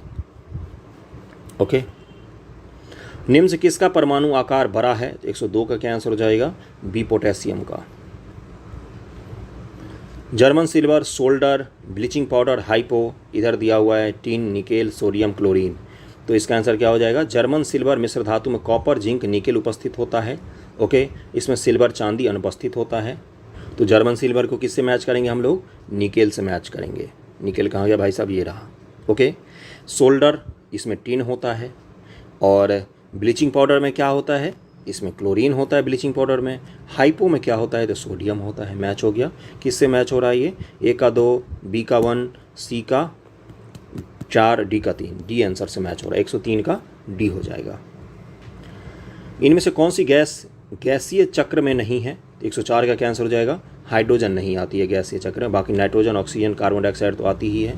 ओके। निम्न से किसका परमाणु आकार बड़ा है। तो 102 का क्या आंसर हो जाएगा, बी, पोटेशियम का। German silver, solder, bleaching powder, hypo, इधर दिया हुआ है टीन, निकेल, सोडियम, क्लोरीन। तो इसका आंसर क्या हो जाएगा, जर्मन सिल्वर मिश्र धातु में कॉपर, जिंक, निकेल उपस्थित होता है। ओके। इसमें सिल्वर, चांदी अनुपस्थित होता है। तो जर्मन सिल्वर को किससे मैच करेंगे हम लोग, निकेल से मैच करेंगे। निकेल कहाँ गया भाई साहब, ये रहा। ओके। सोल्डर, इसमें टिन होता है। और ब्लीचिंग पाउडर में क्या होता है, इसमें क्लोरीन होता है ब्लीचिंग पाउडर में। हाइपो में क्या होता है, तो सोडियम होता है। मैच हो गया। किससे मैच हो रहा है ये, ए का 2, बी का 1, सी का 4, डी का 3। डी आंसर से मैच हो रहा है। 103 का डी हो जाएगा। इनमें से कौन सी गैस गैसीय चक्र में नहीं है। 104 का क्या आंसर हो जाएगा, हाइड्रोजन नहीं आती है गैसीय चक्र में। बाकी नाइट्रोजन, ऑक्सीजन, कार्बन डाइऑक्साइड तो आती ही है।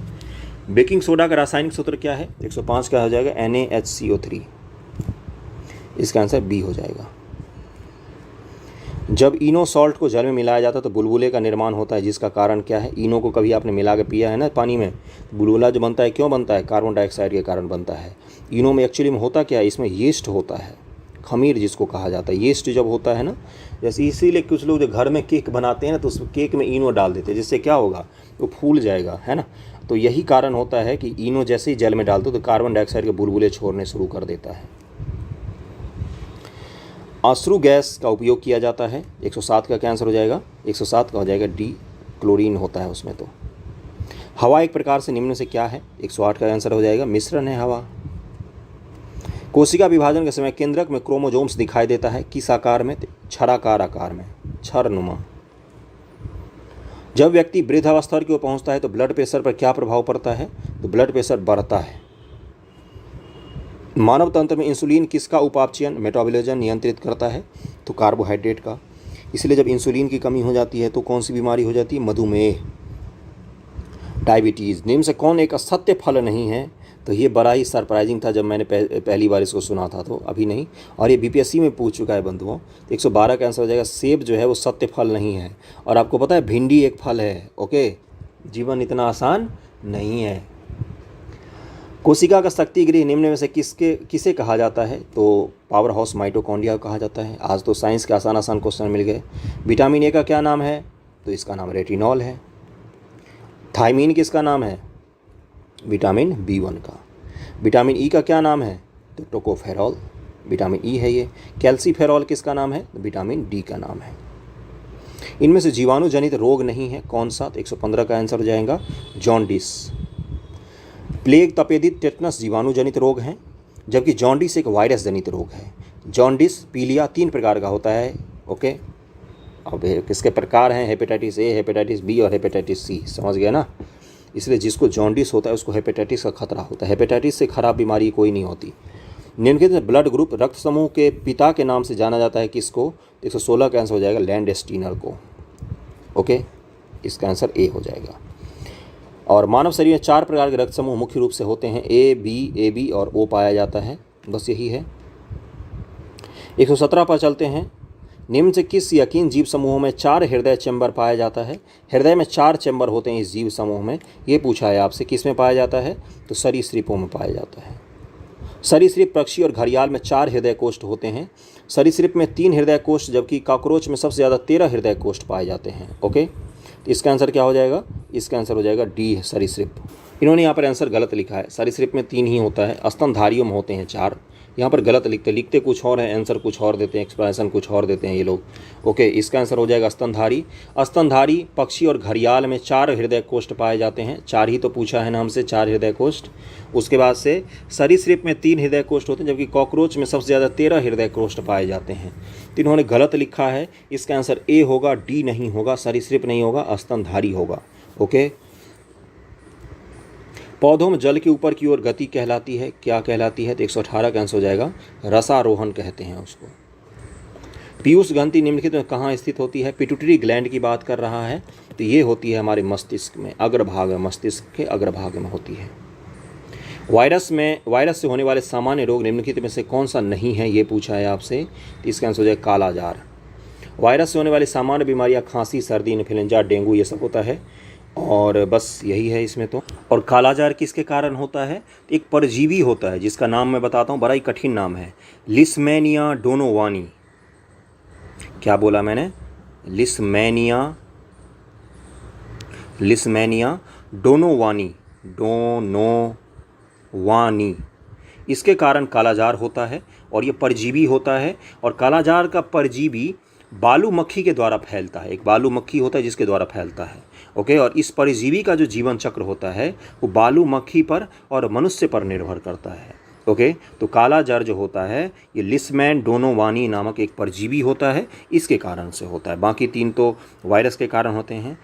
बेकिंग सोडा का रासायनिक सूत्र क्या है। 105 का हो जाएगा NaHCO3। इसका आंसर बी हो जाएगा। जब इनो सॉल्ट को जल में मिलाया जाता है तो बुलबुले का निर्माण होता है, जिसका कारण क्या है। इनो को कभी आपने मिला के पिया है ना पानी में, बुलबुला जो बनता है क्यों बनता है, कार्बन डाइऑक्साइड के कारण बनता है। इनो में एक्चुअली में होता क्या है, इसमें यीस्ट होता है, खमीर जिसको कहा जाता है। यीस्ट जब होता है ना, जैसे इसीलिए कुछ लोग जो घर में केक बनाते हैं ना तो उस केक में इनो डाल देते हैं, जिससे क्या होगा, वो फूल जाएगा, है ना। तो यही कारण होता है कि इनो जैसे ही जल में डालते तो कार्बन डाइऑक्साइड के बुलबुले छोड़ने शुरू कर देता है। अश्रु गैस का उपयोग किया जाता है। 107 का क्या आंसर हो जाएगा, 107 का हो जाएगा डी, क्लोरीन होता है उसमें। तो हवा एक प्रकार से निम्न से क्या है। 108 का आंसर हो जाएगा मिश्रण है हवा। कोशिका विभाजन के समय केंद्रक में क्रोमोजोम्स दिखाई देता है, किस आकार में, छराकार आकार में, छरनुमा। जब व्यक्ति वृद्धावस्था की ओर पहुंचता है तो ब्लड प्रेशर पर क्या प्रभाव पड़ता है, तो ब्लड प्रेशर बढ़ता है। मानव तंत्र में इंसुलिन किसका उपापचयन, मेटाबॉलिज्म नियंत्रित करता है, तो कार्बोहाइड्रेट का। इसलिए जब इंसुलिन की कमी हो जाती है तो कौन सी बीमारी हो जाती है, मधुमेह, डायबिटीज़। निम्न से कौन एक असत्य फल नहीं है। तो ये बड़ा ही सरप्राइजिंग था जब मैंने पहली बार इसको सुना था, तो अभी नहीं, और ये BPSC में पूछ चुका है बंधुओं। तो 112 का आंसर हो जाएगा सेब जो है वो सत्य फल नहीं है। और आपको पता है भिंडी एक फल है। ओके, जीवन इतना आसान नहीं है। कोशिका का शक्ति गृह निम्न में से किसे कहा जाता है, तो पावर हाउस माइटोकॉन्ड्रिया कहा जाता है। आज तो साइंस के आसान आसान क्वेश्चन मिल गए। विटामिन ए का क्या नाम है, तो इसका नाम रेटिनॉल है। थायमीन किसका नाम है, विटामिन B1 का। विटामिन ई का क्या नाम है, तो टोकोफेरॉल, विटामिन ई है ये। कैल्सीफेरॉल किसका नाम है, तो विटामिन डी का नाम है। इनमें से जीवाणु जनित रोग नहीं है कौन सा? तो 115 का आंसर हो जाएगा जॉन्डिस। प्लेग, तपेदिक, टेटनस जीवाणु जनित रोग हैं, जबकि जॉन्डिस एक वायरस जनित रोग है। जॉन्डिस, पीलिया 3 प्रकार का होता है। ओके, अब किसके प्रकार हैं? हेपेटाइटिस ए, हेपेटाइटिस बी और हेपेटाइटिस सी। समझ गया ना? इसलिए जिसको जॉन्डिस होता है उसको हेपेटाइटिस का खतरा होता है। हेपेटाइटिस से खराब बीमारी कोई नहीं होती। निम्नलिखित ब्लड ग्रुप रक्त समूह के पिता के नाम से जाना जाता है किसको? 116 का आंसर हो जाएगा लैंडस्टीनर को। ओके, इसका आंसर ए हो जाएगा। और मानव शरीर में 4 प्रकार के रक्त समूह मुख्य रूप से होते हैं, ए बी और ओ पाया जाता है। बस यही है। 117 पर चलते हैं। निम्न से किस यकीन जीव समूहों में 4 हृदय चैम्बर पाया जाता है? हृदय में 4 चैम्बर होते हैं इस जीव समूह में। ये पूछा है आपसे, किस में पाया जाता है? तो सरीसृपों में पाया जाता है। सरीसृप, पक्षी और घड़ियाल में 4 हृदय कोष्ठ होते हैं। सरीसृप में 3 हृदय कोष्ठ, जबकि कॉकरोच में सबसे ज़्यादा 13 हृदय कोष्ठ पाए जाते हैं। ओके, तो इसका आंसर क्या हो जाएगा? इसका आंसर हो जाएगा डी, सरीसृप। इन्होंने यहाँ पर आंसर गलत लिखा है। सरीसृप में 3 ही होता है, स्तनधारियों में होते हैं 4। यहाँ पर गलत लिखते कुछ और है, आंसर कुछ और देते हैं, एक्सप्लेनेशन कुछ और देते हैं ये लोग। ओके, इसका आंसर हो जाएगा स्तनधारी। स्तनधारी, पक्षी और घड़ियाल में 4 हृदय कोष्ठ पाए जाते हैं। 4 ही तो पूछा है ना हमसे, 4 हृदय कोष्ठ। उसके बाद से सरीसृप में 3 हृदय कोष्ठ होते हैं, जबकि कॉकरोच में सबसे ज़्यादा 13 हृदय कोष्ठ पाए जाते हैं। तो इन्होंने गलत लिखा है। इसका आंसर ए होगा, डी नहीं होगा, सरीसृप नहीं होगा, स्तनधारी होगा। ओके, पौधों में जल के ऊपर की ओर गति कहलाती है, क्या कहलाती है? तो 118 का आंसर हो जाएगा रसारोहण कहते हैं उसको। पीयूष ग्रंथि निम्नलिखित में कहाँ स्थित होती है? पिट्यूटरी ग्लैंड की बात कर रहा है, तो ये होती है हमारे मस्तिष्क में, अग्रभाग में, मस्तिष्क के अग्रभाग में होती है। वायरस से होने वाले सामान्य रोग निम्नलिखित में से कौन सा नहीं है? ये पूछा है आपसे, तो इसका आंसर हो जाएगा कालाजार। वायरस से होने वाली सामान्य बीमारियाँ खांसी, सर्दी, इन्फ्लुएंजा, डेंगू, ये सब होता है। और बस यही है इसमें तो। और कालाजार किसके कारण होता है? एक परजीवी होता है जिसका नाम मैं बताता हूँ, बड़ा ही कठिन नाम है, लिस्मेनिया डोनोवानी। क्या बोला मैंने? Leishmania donovani. इसके कारण कालाजार होता है और ये परजीवी होता है। और कालाजार का परजीवी बालू मक्खी के द्वारा फैलता है। एक बालू मक्खी होता है जिसके द्वारा फैलता है। ओके, और इस परजीवी का जो जीवन चक्र होता है वो बालू मक्खी पर और मनुष्य पर निर्भर करता है। ओके, तो कालाजार जो होता है ये लिस्मैन डोनोवानी नामक एक परजीवी होता है, इसके कारण से होता है। बाकी 3 तो वायरस के कारण होते हैं।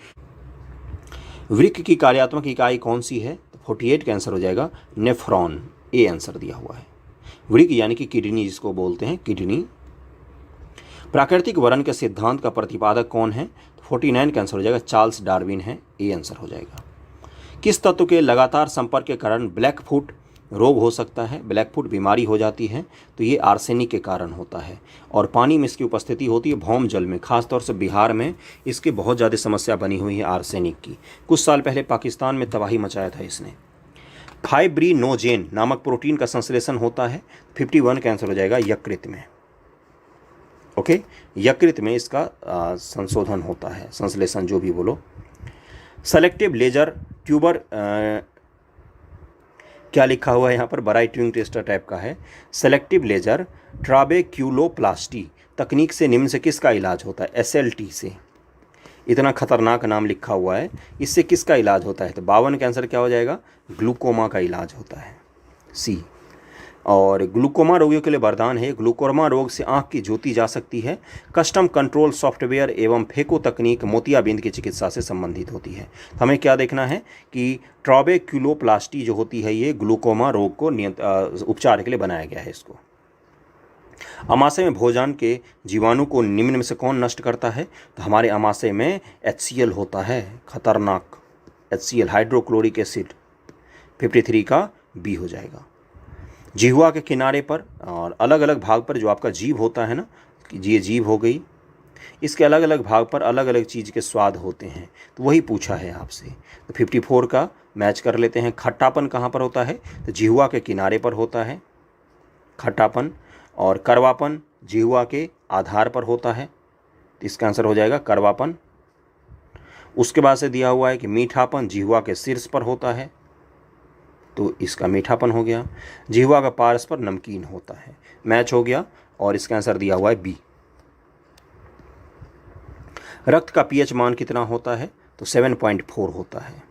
वृक्क की कार्यात्मक इकाई कौन सी है? 48 का आंसर हो जाएगा नेफ्रॉन। ए आंसर दिया हुआ है। वृक्क यानी कि किडनी जिसको बोलते हैं, किडनी। प्राकृतिक वर्ण के सिद्धांत का प्रतिपादक कौन है? 49 का आंसर हो जाएगा चार्ल्स डार्विन है। ए आंसर हो जाएगा। किस तत्व के लगातार संपर्क के कारण ब्लैकफुट रोग हो सकता है? ब्लैकफुट बीमारी हो जाती है तो ये आर्सेनिक के कारण होता है। और पानी में इसकी उपस्थिति होती है, भौम जल में, खासतौर से बिहार में इसकी बहुत ज़्यादा समस्या बनी हुई है आर्सेनिक की। कुछ साल पहले पाकिस्तान में तबाही मचाया था इसने। फाइब्रिनोजेन नामक प्रोटीन का संश्लेषण होता है। 51 का आंसर हो जाएगा यकृत में। ओके, यकृत में इसका संशोधन होता है, संश्लेषण जो भी बोलो। सेलेक्टिव लेजर ट्यूबर क्या लिखा हुआ है यहाँ पर? बराई ट्यूइंग टेस्टर टाइप का है। सेलेक्टिव लेजर ट्राबेक्यूलोप्लास्टी तकनीक से निम्न से किसका इलाज होता है? SLT से। इतना खतरनाक नाम लिखा हुआ है, इससे किसका इलाज होता है? तो 52 का आंसर क्या हो जाएगा? ग्लूकोमा का इलाज होता है, सी। और ग्लूकोमा रोगियों के लिए वरदान है। ग्लूकोमा रोग से आंख की ज्योति जा सकती है। कस्टम कंट्रोल सॉफ्टवेयर एवं फेको तकनीक मोतियाबिंद की चिकित्सा से संबंधित होती है। हमें क्या देखना है कि ट्राबेक्यूलोप्लास्टी जो होती है ये ग्लूकोमा रोग को उपचार के लिए बनाया गया है इसको। अमाशय में भोजन के जीवाणु को निम्न में से कौन नष्ट करता है? तो हमारे अमाशय में HCl होता है, खतरनाक HCl, हाइड्रोक्लोरिक एसिड। 53 का बी हो जाएगा। जिह्वा के किनारे पर और अलग अलग भाग पर जो आपका जीभ होता है ना, ये जीभ हो गई, इसके अलग अलग भाग पर अलग अलग चीज़ के स्वाद होते हैं, तो वही पूछा है आपसे। तो 54 का मैच कर लेते हैं। खट्टापन कहाँ पर होता है? तो जिह्वा के किनारे पर होता है खट्टापन। और कड़वापन जिह्वा के आधार पर होता है, तो इसका आंसर हो जाएगा कड़वापन। उसके बाद से दिया हुआ है कि मीठापन जिह्वा के शीर्ष पर होता है, तो इसका मीठापन हो गया। जिह्वा का पार्श्व पर नमकीन होता है, मैच हो गया। और इसका आंसर दिया हुआ है बी। रक्त का पीएच मान कितना होता है? तो 7.4 होता है।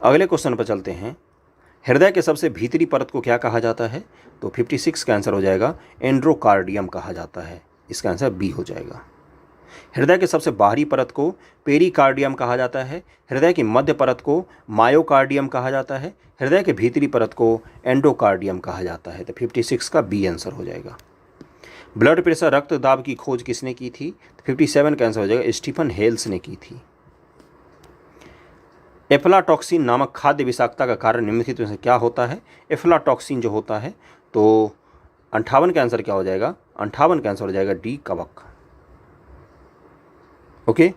अगले क्वेश्चन पर चलते हैं। हृदय के सबसे भीतरी परत को क्या कहा जाता है? तो 56 का आंसर हो जाएगा एंड्रोकार्डियम कहा जाता है। इसका आंसर बी हो जाएगा। हृदय के सबसे बाहरी परत को पेरिकार्डियम कहा जाता है। हृदय की मध्य परत को मायोकार्डियम कहा जाता है। हृदय के भीतरी परत को एंडोकार्डियम कहा जाता है। तो 56 का बी आंसर हो जाएगा। ब्लड प्रेशर रक्त दाब की खोज किसने की थी? तो 57 का आंसर हो जाएगा स्टीफन हेल्स ने की थी। एफ्लाटॉक्सिन नामक खाद्य विषाक्तता का कारण निम्नलिखित में से क्या होता है? एफ्लाटॉक्सिन जो होता है तो 58 का आंसर क्या हो जाएगा? 58 का आंसर हो जाएगा डी कवक। ओके।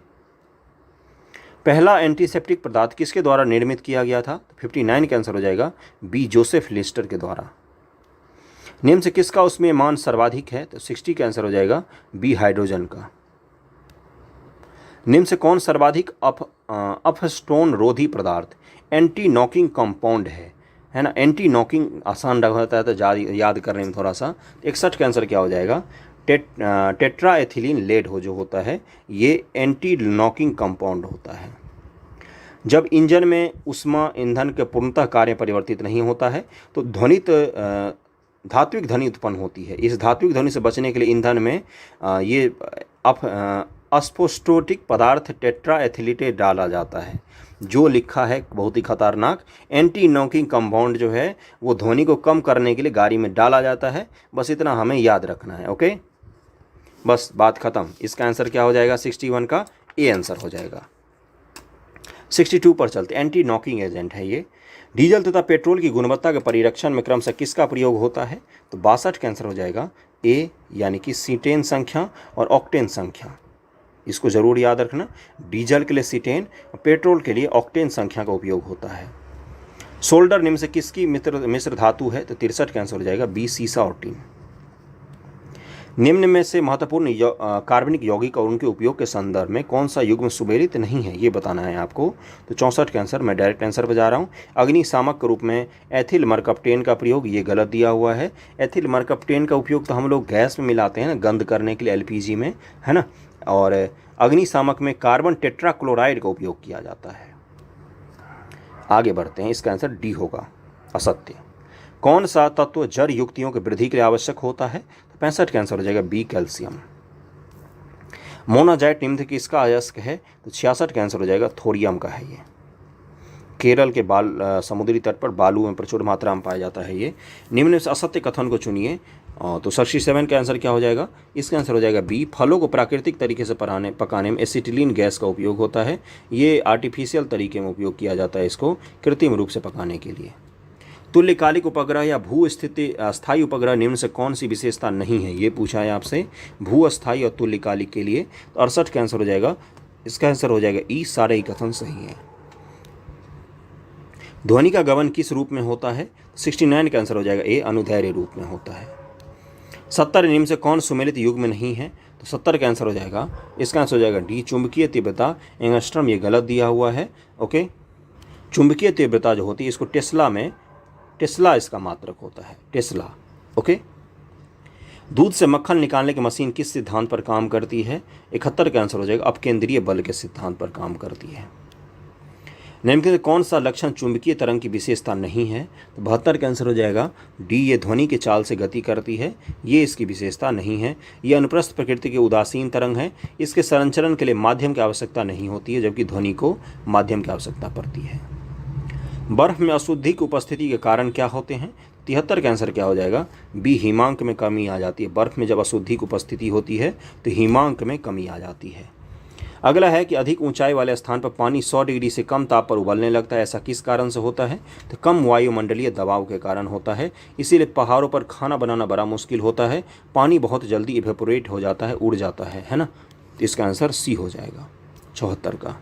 पहला एंटीसेप्टिक पदार्थ किसके द्वारा निर्मित किया गया था? तो 59 का आंसर हो जाएगा बी जोसेफ लिस्टर के द्वारा। निम्न से किसका उसमें मान सर्वाधिक है? तो 60 का आंसर हो जाएगा बी हाइड्रोजन का। निम्न से कौन सर्वाधिक अपस्टोन रोधी पदार्थ एंटी नॉकिंग कंपाउंड है ना? एंटी नॉकिंग आसान रहता है तो याद करने में थोड़ा सा। 61 का आंसर क्या हो जाएगा? टेट्रा एथिलीन लेड जो होता है ये एंटी नॉकिंग कंपाउंड होता है। जब इंजन में ऊष्मा ईंधन के पूर्णतः कार्य परिवर्तित नहीं होता है तो धात्विक ध्वनि उत्पन्न होती है। इस धात्विक ध्वनि से बचने के लिए ईंधन में ये अस्फोस्टोटिक पदार्थ टेट्रा एथिलीटेट डाला जाता है, जो लिखा है बहुत ही खतरनाक। एंटी नॉकिंग कंपाउंड जो है वो ध्वनि को कम करने के लिए गाड़ी में डाला जाता है। बस इतना हमें याद रखना है। ओके, बस बात खत्म। इसका आंसर क्या हो जाएगा? 61 का ए आंसर हो जाएगा। 62 पर चलते। एंटी नॉकिंग एजेंट है ये। डीजल तथा पेट्रोल की गुणवत्ता के परिरक्षण में क्रमशः किसका प्रयोग होता है? तो 62 का आंसर हो जाएगा ए, यानी कि सीटेन संख्या और ऑक्टेन संख्या। इसको जरूर याद रखना। डीजल के लिए सीटेन और पेट्रोल के लिए ऑक्टेन संख्या का उपयोग होता है। सोल्डर निम्न से किसकी मिश्र धातु है? तो 63 का आंसर हो जाएगा बी सीसा और टीन। निम्न में से महत्वपूर्ण कार्बनिक यौगिक और उनके उपयोग के संदर्भ में कौन सा युग्म सुमेलित नहीं है, ये बताना है आपको। तो 64 का आंसर, मैं डायरेक्ट आंसर पर जा रहा हूँ। अग्निशामक के रूप में एथिल मरकप्टेन का प्रयोग, ये गलत दिया हुआ है। एथिल मरकप्टेन का उपयोग तो हम लोग गैस में मिलाते हैं ना, गंध करने के लिए एलपीजी में, है ना। और अग्निशामक में कार्बन टेट्राक्लोराइड का उपयोग किया जाता है। आगे बढ़ते हैं। इसका आंसर डी होगा, असत्य। कौन सा तत्व जड़ युक्तियों की वृद्धि के लिए आवश्यक होता है? तो 65 का आंसर हो जाएगा बी कैल्शियम। मोनाजाइट निम्न से किसका अयस्क है? तो 66 का आंसर हो जाएगा थोरियम का है ये। केरल के समुद्री तट पर बालू में प्रचुर मात्रा में पाया जाता है ये। निम्न से असत्य कथन को चुनिए। तो 67 का आंसर क्या हो जाएगा? इसका आंसर हो जाएगा बी। फलों को प्राकृतिक तरीके से पकाने में एसिटिलीन गैस का उपयोग होता है। ये आर्टिफिशियल तरीके में उपयोग किया जाता है इसको कृत्रिम रूप से पकाने के लिए। तुल्यकालिक उपग्रह या भू स्थिति अस्थायी उपग्रह निम्न से कौन सी विशेषता नहीं है, ये पूछा है आपसे भू अस्थायी और तुल्यकालिक के लिए। तो 68 का आंसर हो जाएगा, इसका आंसर हो जाएगा ई। सारे ही कथन सही है। ध्वनि का गमन किस रूप में होता है? 69 का आंसर हो जाएगा ए, अनुदैर्घ्य रूप में होता है। 70 निम्न से कौन सुमेलित युग्म नहीं है? तो 70 का आंसर हो जाएगा, इसका आंसर हो जाएगा डी, चुंबकीय तीव्रता एंगस्ट्रम। ये गलत दिया हुआ है। ओके, चुंबकीय तीव्रता जो होती है इसको टेस्ला इसका मात्रक होता है, टेस्ला। ओके, दूध से मक्खन निकालने की मशीन किस सिद्धांत पर काम करती है? 71 का आंसर हो जाएगा अपकेंद्रीय बल के सिद्धांत पर काम करती है। निम्न में कौन सा लक्षण चुंबकीय तरंग की विशेषता नहीं है? तो 72 का आंसर हो जाएगा डी, ये ध्वनि के चाल से गति करती है, ये इसकी विशेषता नहीं है। ये अनुप्रस्थ प्रकृति की उदासीन तरंग है। इसके संचरण के लिए माध्यम की आवश्यकता नहीं होती है, जबकि ध्वनि को माध्यम की आवश्यकता पड़ती है। बर्फ में अशुद्धि की उपस्थिति के कारण क्या होते हैं? 73 का आंसर क्या हो जाएगा? बी, हिमांक में कमी आ जाती है। बर्फ में जब अशुद्धि की उपस्थिति होती है तो हिमांक में कमी आ जाती है। अगला है कि अधिक ऊंचाई वाले स्थान पर पानी 100 डिग्री से कम ताप पर उबलने लगता है। ऐसा किस कारण से होता है? तो कम वायुमंडलीय दबाव के कारण होता है। इसीलिए पहाड़ों पर खाना बनाना बड़ा मुश्किल होता है। पानी बहुत जल्दी इवेपोरेट हो जाता है, उड़ जाता है ना। तो इसका आंसर सी हो जाएगा, 74 का।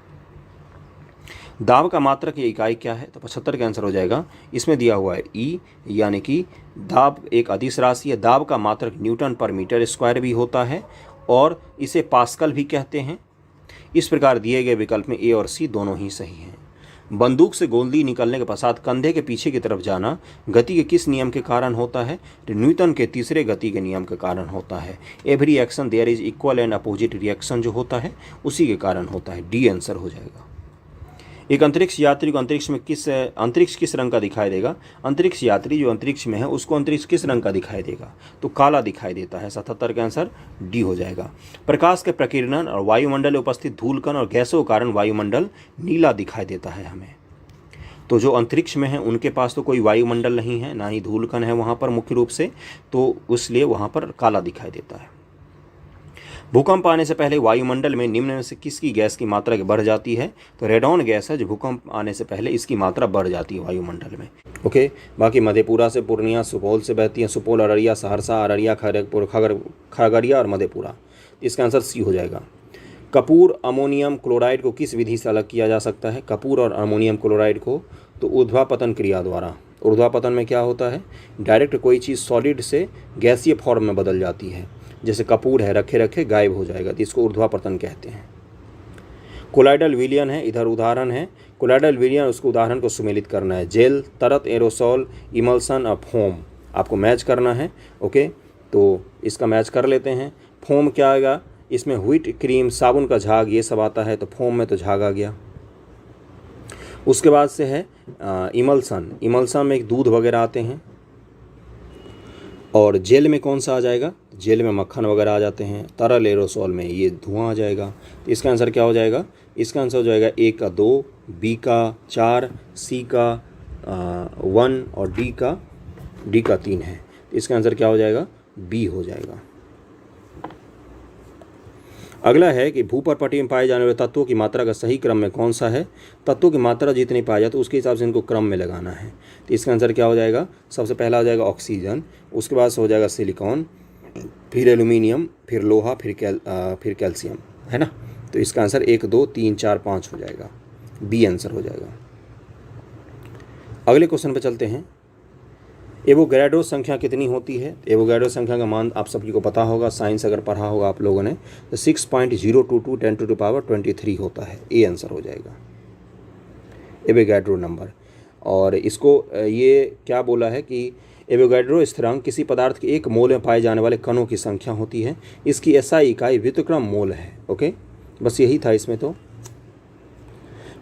दाब का मात्रक की इकाई क्या है? तो 75 का आंसर हो जाएगा, इसमें दिया हुआ है ई, यानी कि दाब एक अदिश राशि है। दाब का मात्रक न्यूटन पर मीटर स्क्वायर भी होता है और इसे पास्कल भी कहते हैं। इस प्रकार दिए गए विकल्प में ए और सी दोनों ही सही हैं। बंदूक से गोली निकलने के पश्चात कंधे के पीछे की तरफ जाना गति के किस नियम के कारण होता है? तो न्यूटन के तीसरे गति के नियम के कारण होता है। Every action there is equal and opposite reaction जो होता है उसी के कारण होता है। डी आंसर हो जाएगा। एक अंतरिक्ष यात्री को अंतरिक्ष किस रंग का दिखाई देगा? अंतरिक्ष यात्री जो अंतरिक्ष में है उसको अंतरिक्ष किस रंग का दिखाई देगा? तो काला दिखाई देता है। 77 का आंसर डी हो जाएगा। प्रकाश के प्रकीर्णन और वायुमंडल में उपस्थित धूलकण और गैसों के कारण वायुमंडल नीला दिखाई देता है हमें। तो जो अंतरिक्ष में है उनके पास तो कोई वायुमंडल नहीं है, ना ही धूलकण है वहाँ पर मुख्य रूप से, तो इसलिए वहाँ पर काला दिखाई देता है। भूकंप आने से पहले वायुमंडल में निम्न में से किसकी गैस की मात्रा बढ़ जाती है? तो रेडॉन गैस है जो भूकंप आने से पहले इसकी मात्रा बढ़ जाती है वायुमंडल में। ओके, बाकी मधेपुरा से पूर्णिया सुपौल से बहती है, सुपौल अररिया सहरसा अररिया खड़गपुर खगड़िया और मधेपुरा। इसका आंसर सी हो जाएगा। कपूर अमोनियम क्लोराइड को किस विधि से अलग किया जा सकता है? कपूर और अमोनियम क्लोराइड को तो ऊर्ध्वापतन क्रिया द्वारा। ऊर्ध्वापतन में क्या होता है? डायरेक्ट कोई चीज़ सॉलिड से गैसीय फॉर्म में बदल जाती है। जैसे कपूर है, रखे रखे गायब हो जाएगा, तो इसको ऊर्ध्वापतन कहते हैं। कोलाइडल विलयन है, इधर उदाहरण है कोलाइडल विलयन, उसको उदाहरण को सुमेलित करना है। जेल, तरत, एरोसोल, इमल्सन और फोम आपको मैच करना है। ओके, तो इसका मैच कर लेते हैं। फोम क्या आएगा? इसमें व्हीट क्रीम, साबुन का झाग, ये सब आता है, तो फोम में तो झाग आ गया। उसके बाद से है इमल्सन। इमल्सन में एक दूध वगैरह आते हैं। और जेल में कौन सा आ जाएगा? जेल में मक्खन वगैरह आ जाते हैं। तरल एरोसोल में ये धुआं आ जाएगा। तो इसका आंसर क्या हो जाएगा? इसका आंसर हो जाएगा ए का 2, बी का 4, सी का 1 और डी का 3 है। तो इसका आंसर क्या हो जाएगा? बी हो जाएगा। अगला है कि भूपर्पटी में पाए जाने वाले तत्वों की मात्रा का सही क्रम में कौन सा है? तत्वों की मात्रा जितनी पाई जाती है उसके हिसाब से इनको क्रम में लगाना है। तो इसका आंसर क्या हो जाएगा? सबसे पहला हो जाएगा ऑक्सीजन, उसके बाद से हो जाएगा सिलिकॉन, फिर एल्यूमिनियम, फिर लोहा, फिर कैल्शियम, है ना। तो इसका आंसर 1, 2, 3, 4, 5 हो जाएगा। बी आंसर हो जाएगा। अगले क्वेश्चन पे चलते हैं। एवोगैड्रो संख्या कितनी होती है? एवोगैड्रो संख्या का मान आप सभी को पता होगा, साइंस अगर पढ़ा होगा आप लोगों ने, तो 6.022 10⁻23 होता है। ए आंसर हो जाएगा एवोगैड्रो नंबर। और इसको ये क्या बोला है कि एवोगैड्रो स्थिरांक किसी पदार्थ के 1 मोल में पाए जाने वाले कणों की संख्या होती है। इसकी एसआई इकाई व्युत्क्रम मोल है। ओके, बस यही था इसमें। तो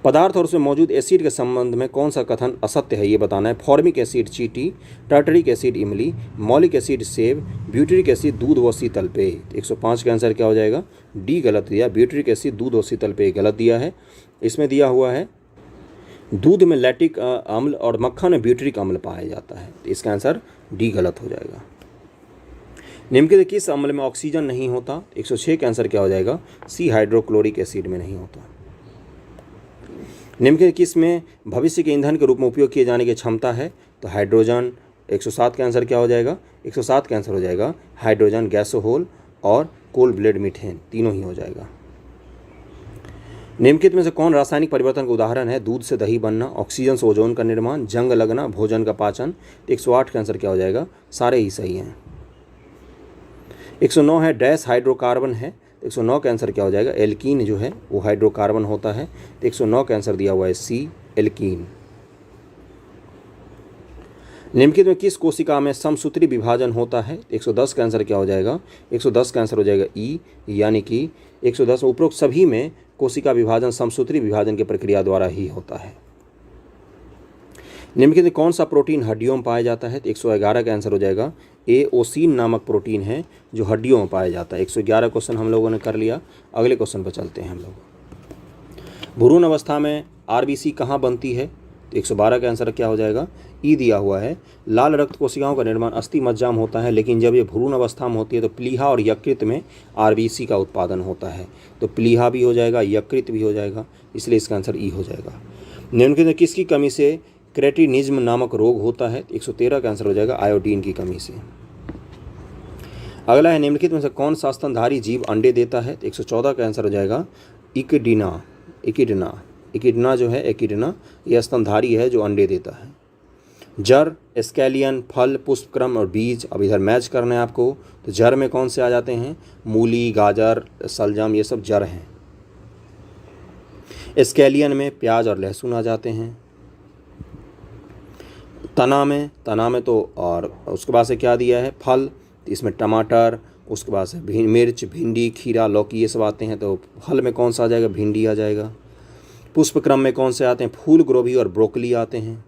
पदार्थ और उसमें मौजूद एसिड के संबंध में कौन सा कथन असत्य है ये बताना है। फॉर्मिक एसिड चींटी, टार्टरिक एसिड इमली, मौलिक एसिड सेब, ब्यूटरिक एसिड दूध व शीतल पेय। 105 का आंसर क्या हो जाएगा? डी गलत दिया। ब्यूटरिक एसिड दूध व शीतल पेय गलत दिया है। इसमें दिया हुआ है दूध में लैक्टिक अम्ल और मक्खन में ब्यूटरिक अम्ल पाया जाता है। तो इसका आंसर डी गलत हो जाएगा। निम्नलिखित किस अम्ल में ऑक्सीजन नहीं होता? 106 का आंसर क्या हो जाएगा? सी हाइड्रोक्लोरिक एसिड में नहीं होता। निम्नलिखित किस में भविष्य के ईंधन के रूप में उपयोग किए जाने की क्षमता है? तो हाइड्रोजन। 107 का आंसर क्या हो जाएगा? 107 का आंसर हो जाएगा हाइड्रोजन, गैसोहोल और कोल ब्लेड मीथेन, तीनों ही हो जाएगा। निम्नलिखित में से कौन रासायनिक परिवर्तन का उदाहरण है? दूध से दही बनना, ऑक्सीजन से ओजोन का निर्माण, जंग लगना, भोजन का पाचन। 108 का आंसर क्या हो जाएगा? सारे ही सही हैं। 109 है डैश हाइड्रोकार्बन है। 109 का आंसर क्या हो जाएगा? एल्कीन जो है वो हाइड्रोकार्बन होता है। 109 का आंसर दिया हुआ है सी, एल्कीन। निम्नलिखित में किस कोशिका में समसूत्री विभाजन होता है? 110 का आंसर क्या हो जाएगा? 110 का आंसर हो जाएगा ई, यानी कि 110 उपरोक्त सभी में कोशिका विभाजन समसूत्री विभाजन की प्रक्रिया द्वारा ही होता है। निम्नलिखित में कौन सा प्रोटीन हड्डियों में पाया जाता है? 111 का आंसर हो जाएगा ए, ओसीन नामक प्रोटीन है जो हड्डियों में पाया जाता है। 111 क्वेश्चन हम लोगों ने कर लिया। अगले क्वेश्चन पर चलते हैं हम लोग। भ्रूण अवस्था में आरबीसी कहाँ बनती है? तो 112 का आंसर क्या हो जाएगा? ई दिया हुआ है। लाल रक्त कोशिकाओं का निर्माण अस्थि मज्जा में होता है, लेकिन जब ये भ्रूण अवस्था में होती है तो प्लीहा और यकृत में आरबीसी का उत्पादन होता है। तो प्लीहा भी हो जाएगा, यकृत भी हो जाएगा, इसलिए इसका आंसर ई हो जाएगा। निम्नलिखित में किसकी कमी से क्रेटिनिज्म नामक रोग होता है? 113 का आंसर हो जाएगा आयोडीन की कमी से। अगला है निम्नलिखित में से कौन सा स्तनधारी जीव अंडे देता है? 114 का आंसर हो जाएगा इकिडिना। इकिडना जो है, एकिडना, यह स्तनधारी है जो अंडे देता है। जर, स्कैलियन, फल, पुष्पक्रम और बीज। अब इधर मैच करना है आपको। तो जर में कौन से आ जाते हैं? मूली, गाजर, सलजम, ये सब जर हैं। स्केलियन में प्याज और लहसुन आ जाते हैं। तना में तो और उसके बाद से क्या दिया है, फल, तो इसमें टमाटर, उसके बाद से मिर्च, भिंडी, खीरा, लौकी ये सब आते हैं। तो फल में कौन सा आ जाएगा, भिंडी आ जाएगा। पुष्प क्रम में कौन से आते हैं, फूल गोभी और ब्रोकली आते हैं।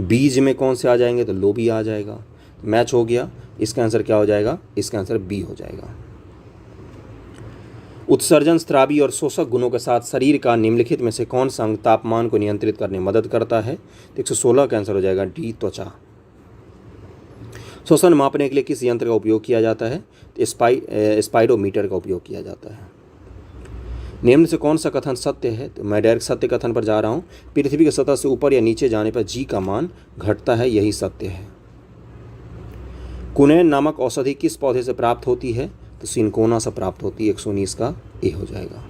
बीज में कौन से आ जाएंगे, तो लोबी आ जाएगा। मैच हो गया। इसका आंसर क्या हो जाएगा, इसका आंसर बी हो जाएगा। उत्सर्जन स्रावी और शोषक गुणों के साथ शरीर का निम्नलिखित में से कौन सा अंग तापमान को नियंत्रित करने में मदद करता है, तो 116 का आंसर हो जाएगा डी, त्वचा। श्वसन मापने के लिए किस यंत्र का उपयोग किया जाता है, तो स्पाइडोमीटर का उपयोग किया जाता है। निम्न से कौन सा कथन सत्य है, तो मैं डायरेक्ट सत्य कथन पर जा रहा हूँ। पृथ्वी की सतह से ऊपर या नीचे जाने पर जी का मान घटता है, यही सत्य है। कुनैन नामक औषधि किस पौधे से प्राप्त होती है, तो सिनकोना से प्राप्त होती है। 119 का ए हो जाएगा।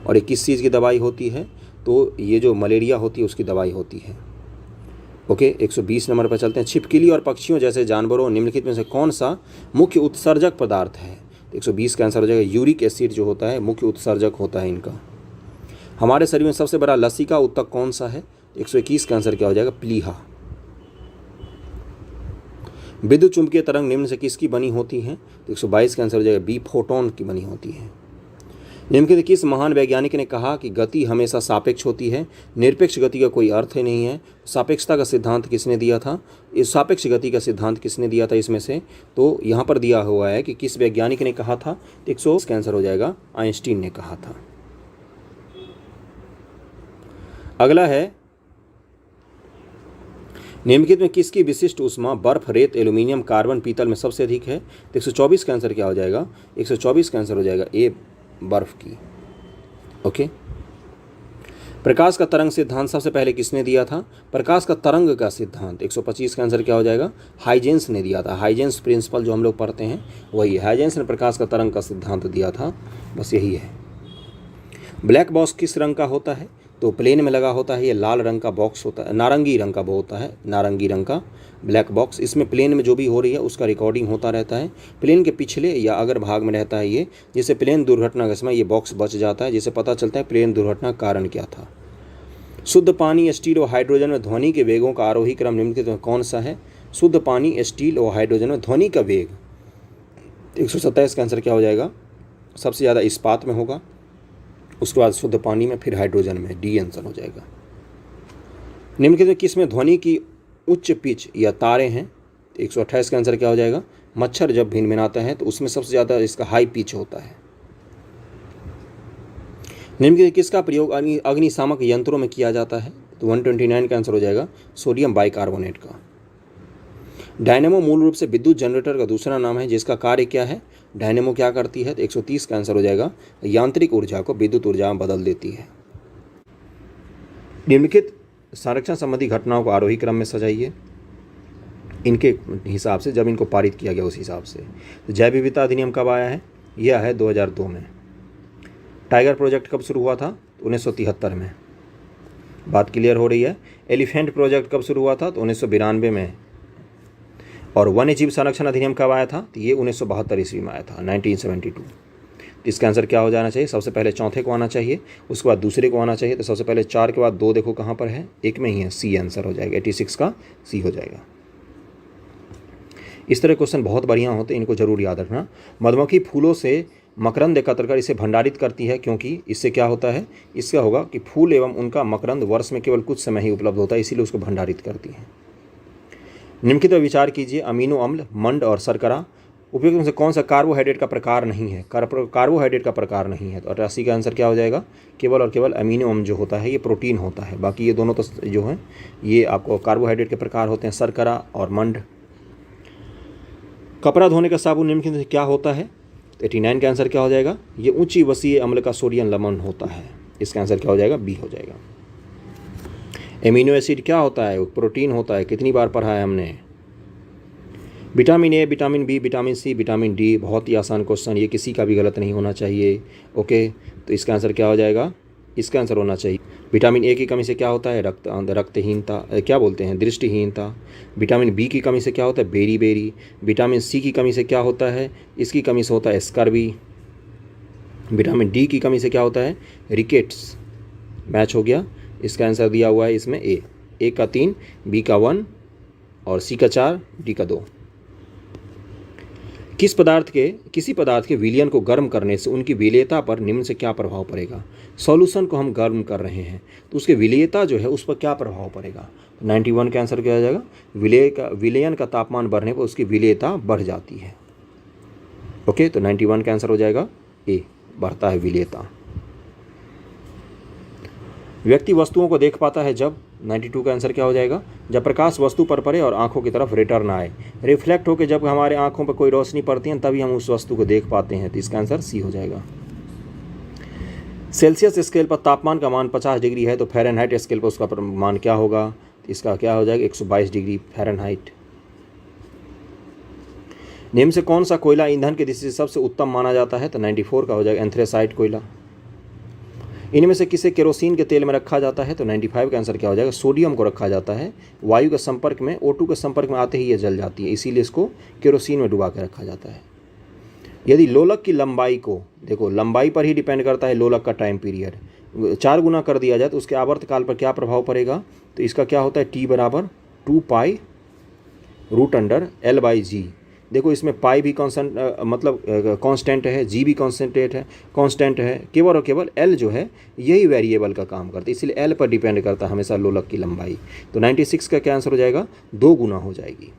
और ये किस चीज़ की दवाई होती है, तो ये जो मलेरिया होती है उसकी दवाई होती है। ओके, 120 नंबर पर चलते हैं। छिपकली और पक्षियों जैसे जानवरों निम्नलिखित में से कौन सा मुख्य उत्सर्जक पदार्थ है, 120 का आंसर हो जाएगा यूरिक एसिड जो होता है मुख्य उत्सर्जक होता है इनका। हमारे शरीर में सबसे बड़ा लसिका ऊतक कौन सा है, 121 का आंसर क्या हो जाएगा, प्लीहा। विद्युत चुंबकीय तरंग निम्न से किसकी बनी होती है, तो 122 का आंसर हो जाएगा बी, फोटोन की बनी होती है। निम्नलिखित किस महान वैज्ञानिक ने कहा कि गति हमेशा सापेक्ष होती है, निरपेक्ष गति का कोई अर्थ ही नहीं है। सापेक्षता का सिद्धांत किसने दिया था, इस सापेक्ष गति का सिद्धांत किसने दिया था इसमें से, तो यहाँ पर दिया हुआ है कि किस वैज्ञानिक ने कहा था, 100 का आंसर हो जाएगा आइंस्टीन ने कहा था। अगला है, निम्नलिखित में किसकी विशिष्ट ऊष्मा बर्फ, रेत, एल्यूमिनियम, कार्बन, पीतल में सबसे अधिक है, तो 124 का आंसर क्या हो जाएगा, 124 का आंसर हो जाएगा ए, बर्फ की। ओके, प्रकाश का तरंग सिद्धांत सबसे पहले किसने दिया था, प्रकाश का तरंग का सिद्धांत 125 का आंसर क्या हो जाएगा, हाइजेंस ने दिया था। हाइजेंस प्रिंसिपल जो हम लोग पढ़ते हैं वही है, हाइजेंस ने प्रकाश का तरंग का सिद्धांत दिया था, बस यही है। ब्लैक बॉक्स किस रंग का होता है, तो प्लेन में लगा होता है, ये लाल रंग का बॉक्स होता है, नारंगी रंग का वो होता है, नारंगी रंग का ब्लैक बॉक्स। इसमें प्लेन में जो भी हो रही है उसका रिकॉर्डिंग होता रहता है। प्लेन के पिछले या अगर भाग में रहता है ये, जिससे प्लेन दुर्घटना के समय ये बॉक्स बच जाता है, जिससे पता चलता है प्लेन दुर्घटना कारण क्या था। शुद्ध पानी, स्टील और हाइड्रोजन में ध्वनि के वेगों का आरोही क्रम निम्नलिखित में कौन सा है, शुद्ध पानी, स्टील और हाइड्रोजन में ध्वनि का वेग, 127 का आंसर क्या हो जाएगा, सबसे ज़्यादा इस्पात में होगा, उसके बाद शुद्ध पानी में, फिर हाइड्रोजन में, डी आंसर हो जाएगा। निम्नलिखित में किस में ध्वनि की उच्च पिच या तारे हैं, 128 का आंसर क्या हो जाएगा, मच्छर जब भिनभिनाता है तो उसमें सबसे ज़्यादा इसका हाई पिच होता है। निम्नलिखित किसका प्रयोग अग्निशामक यंत्रों में किया जाता है, तो 129 का आंसर हो जाएगा सोडियम बाइकार्बोनेट का। डायनेमो मूल रूप से विद्युत जनरेटर का दूसरा नाम है जिसका कार्य क्या है, डायनेमो क्या करती है, तो 130 का आंसर हो जाएगा यांत्रिक ऊर्जा को विद्युत ऊर्जा में बदल देती है। निम्नलिखित संरक्षण संबंधी घटनाओं को आरोही क्रम में सजाइए इनके हिसाब से, जब इनको पारित किया गया उस हिसाब से। तो जैव विविधता अधिनियम कब आया है, यह है 2002 में। टाइगर प्रोजेक्ट कब शुरू हुआ था, 1973 में, बात क्लियर हो रही है। एलिफेंट प्रोजेक्ट कब शुरू हुआ था, तो 1992 में। और वन्य जीव संरक्षण अधिनियम कब आया था, तो ये 1972 ईस्वी में आया था, 1972। इसका आंसर क्या हो जाना चाहिए, सबसे पहले चौथे को आना चाहिए, उसके बाद दूसरे को आना चाहिए। तो सबसे पहले 4 के बाद 2 देखो कहाँ पर है, एक में ही है, सी आंसर हो जाएगा, 86 का सी हो जाएगा। इस तरह क्वेश्चन बहुत बढ़िया होते हैं, इनको जरूर याद रखना। मधुमक्खी फूलों से मकरंद एकत्र कर इसे भंडारित करती है, क्योंकि इससे क्या होता है, इसका होगा कि फूल एवं उनका मकरंद वर्ष में केवल कुछ समय ही उपलब्ध होता है, इसीलिए उसको भंडारित करती है। निम्नलिखित विचार कीजिए, अमीनो अम्ल, मंड और शर्करा उपयुक्त में से कौन सा कार्बोहाइड्रेट का प्रकार नहीं है, कार्बोहाइड्रेट का प्रकार नहीं है, तो 88 का आंसर क्या हो जाएगा, केवल और केवल अमीनो अम्ल जो होता है ये प्रोटीन होता है, बाकी ये दोनों तो जो हैं ये आपको कार्बोहाइड्रेट के प्रकार होते हैं, शर्करा और मंड। कपड़ा धोने का साबुन निम्नलिखित में क्या होता है, 89 का आंसर क्या हो जाएगा, ये उच्च वसीय अम्ल का सोडियम लवण होता है, इसका आंसर क्या हो जाएगा, बी हो जाएगा। एमिनो एसिड क्या होता है, प्रोटीन होता है, कितनी बार पढ़ा है हमने। Vitamin A, vitamin B, vitamin C, vitamin D, बहुत ही आसान क्वेश्चन, ये किसी का भी गलत नहीं होना चाहिए। ओके, तो इसका आंसर क्या हो जाएगा, इसका आंसर होना चाहिए विटामिन ए की कमी से क्या होता है, रक्तहीनता, क्या बोलते हैं, दृष्टिहीनता। विटामिन बी की कमी से क्या होता है, बेरी। विटामिन सी की कमी से क्या होता है, इसकी कमी से होता है स्कर्वी। विटामिन डी की कमी से क्या होता है, रिकेट्स। मैच हो गया। इसका आंसर दिया हुआ है इसमें ए का 3, बी का 1 और सी का 4, डी का 2। किसी पदार्थ के विलयन को गर्म करने से उनकी विलेयता पर निम्न से क्या प्रभाव पड़ेगा। सॉल्यूशन को हम गर्म कर रहे हैं तो उसके विलेयता जो है उस पर क्या प्रभाव पड़ेगा। 91 का आंसर क्या हो जाएगा, विलयन का तापमान बढ़ने पर उसकी विलेयता बढ़ जाती है। ओके, तो 91 का आंसर हो जाएगा ए, बढ़ता है विलेयता। व्यक्ति वस्तुओं को देख पाता है जब, 92 का आंसर क्या हो जाएगा, जब प्रकाश वस्तु पर पड़े और आंखों की तरफ रिटर्न आए। रिफ्लेक्ट होकर जब हमारे आंखों पर कोई रोशनी पड़ती है तभी हम उस वस्तु को देख पाते हैं, तो इसका आंसर सी हो जाएगा। सेल्सियस स्केल पर तापमान का मान 50 डिग्री है तो फ़ारेनहाइट स्केल पर उसका मान क्या होगा, तो इसका क्या हो जाएगा 122 डिग्री फ़ारेनहाइट। निम्न से कौन सा कोयला ईंधन की दृष्टि से सबसे उत्तम माना जाता है, तो 94 का हो जाएगा एंथ्रेसाइट कोयला। इनमें से किसे केरोसिन के तेल में रखा जाता है, तो 95 का आंसर क्या हो जाएगा, सोडियम को रखा जाता है। वायु के संपर्क में, O2 के संपर्क में आते ही ये जल जाती है, इसीलिए इसको केरोसिन में डुबा के रखा जाता है। यदि लोलक की लंबाई को, देखो लंबाई पर ही डिपेंड करता है लोलक का टाइम पीरियड, 4 गुना कर दिया जाए तो उसके आवर्तकाल पर क्या प्रभाव पड़ेगा, तो इसका क्या होता है T बराबर 2π√L/G। देखो इसमें पाई भी कांस्टेंट कांस्टेंट है, जी भी कांस्टेंट है, केवल और केवल एल जो है यही वेरिएबल का काम करता है, इसलिए एल पर डिपेंड करता है हमेशा लोलक की लंबाई। तो 96 का क्या आंसर हो जाएगा, 2 गुना हो जाएगी।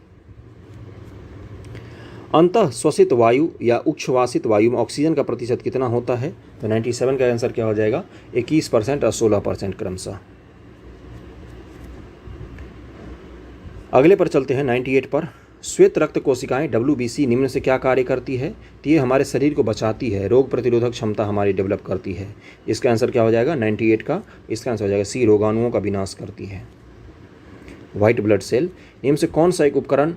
अंतः श्वसित वायु या उच्छ्वासित वायु में ऑक्सीजन का प्रतिशत कितना होता है, तो 97 का आंसर क्या हो जाएगा, 21% और 16% क्रमशः। अगले पर चलते हैं 98 पर। श्वेत रक्त कोशिकाएं WBC निम्न से क्या कार्य करती है, तो ये हमारे शरीर को बचाती है, रोग प्रतिरोधक क्षमता हमारी डेवलप करती है। इसका आंसर क्या हो जाएगा 98 का, इसका आंसर हो जाएगा सी, रोगाणुओं का विनाश करती है। व्हाइट ब्लड सेल निम्न से कौन सा एक उपकरण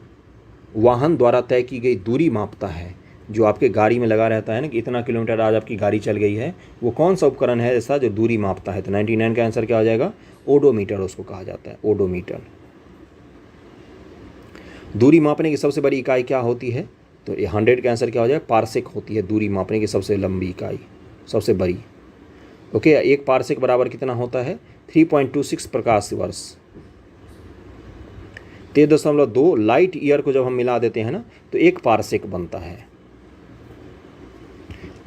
वाहन द्वारा तय की गई दूरी मापता है, जो आपके गाड़ी में लगा रहता है ना कि इतना किलोमीटर आज आपकी गाड़ी चल गई है, वो कौन सा उपकरण है ऐसा जो दूरी मापता है, तो 99 का आंसर क्या हो जाएगा, ओडोमीटर उसको कहा जाता है, ओडोमीटर। दूरी मापने की सबसे बड़ी इकाई क्या होती है, तो 100 का आंसर क्या हो जाएगा, पारसेक होती है दूरी मापने की सबसे लंबी इकाई, सबसे बड़ी। ओके, एक पारसेक बराबर कितना होता है, 3.26 प्रकाश वर्ष। 13.2 लाइट ईयर को जब हम मिला देते हैं ना तो एक पारसेक बनता है।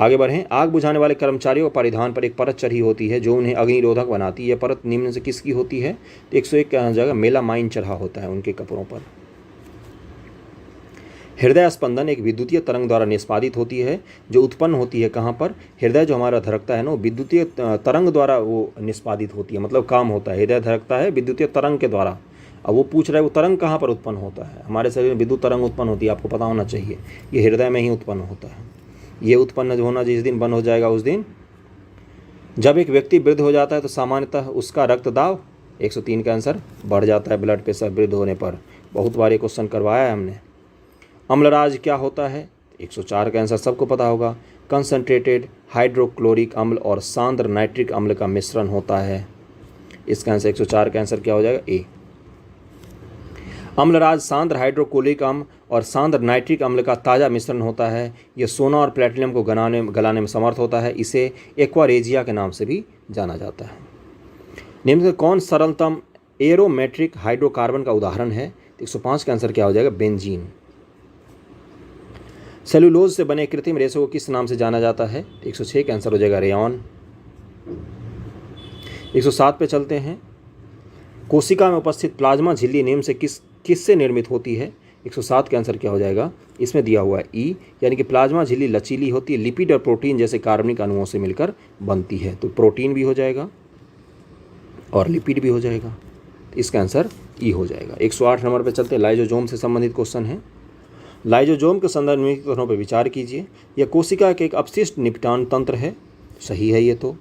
आगे बढ़ें। आग बुझाने वाले कर्मचारियों के परिधान पर एक परत चढ़ी होती है जो उन्हें अग्निरोधक बनाती है। यह परत निम्न से किसकी होती है, तो 101 का जगह मेलामाइन चढ़ा होता है उनके कपड़ों पर। हृदय स्पंदन एक विद्युतीय तरंग द्वारा निष्पादित होती है, जो उत्पन्न होती है कहाँ पर, हृदय जो हमारा धड़कता है ना वो विद्युतीय तरंग द्वारा वो निष्पादित होती है, मतलब काम होता है, हृदय धड़कता है विद्युतीय तरंग के द्वारा। अब वो पूछ रहा है वो तरंग कहाँ पर उत्पन्न होता है, हमारे शरीर में विद्युत तरंग उत्पन्न होती है, आपको पता होना चाहिए, ये हृदय में ही उत्पन्न होता है। ये उत्पन्न होना जिस दिन बंद हो जाएगा उस दिन, जब एक व्यक्ति वृद्ध हो जाता है तो सामान्यतः उसका रक्तदाब 103 का आंसर बढ़ जाता है, ब्लड प्रेशर वृद्ध होने पर। बहुत बार ये क्वेश्चन करवाया है हमने। अम्लराज क्या होता है, 104 का आंसर सबको पता होगा, कंसंट्रेटेड हाइड्रोक्लोरिक अम्ल और सांद्र नाइट्रिक अम्ल का मिश्रण होता है। इसका आंसर 104 का आंसर क्या हो जाएगा, ए। अम्लराज सांद्र हाइड्रोक्लोरिक अम्ल और सांद्र नाइट्रिक अम्ल का ताज़ा मिश्रण होता है। यह सोना और प्लेटिनम को गलाने में समर्थ होता है। इसे एक्वारेजिया के नाम से भी जाना जाता है। निम्न में कौन सरलतम एरोमेट्रिक हाइड्रोकार्बन का उदाहरण है, 105 का आंसर क्या हो जाएगा, बेंजीन। सेलुलोज से बने कृत्रिम रेशों को किस नाम से जाना जाता है, 106 का आंसर हो जाएगा, रेयॉन। 107 पे चलते हैं। कोशिका में उपस्थित प्लाज्मा झिल्ली निम्न से किससे निर्मित होती है, 107 का आंसर क्या हो जाएगा, इसमें दिया हुआ है ई, यानी कि प्लाज्मा झिल्ली लचीली होती है, लिपिड और प्रोटीन जैसे कार्बनिक अणुओं से मिलकर बनती है। तो प्रोटीन भी हो जाएगा और लिपिड भी हो जाएगा, इसका आंसर ई हो जाएगा। 108 नंबर पर चलते हैं। लाइजोजोम से संबंधित क्वेश्चन है। लाइजोजोम के संदर्भ में कथनों पर विचार कीजिए। यह कोशिका के एक अपशिष्ट निपटान तंत्र है, सही है ये तो।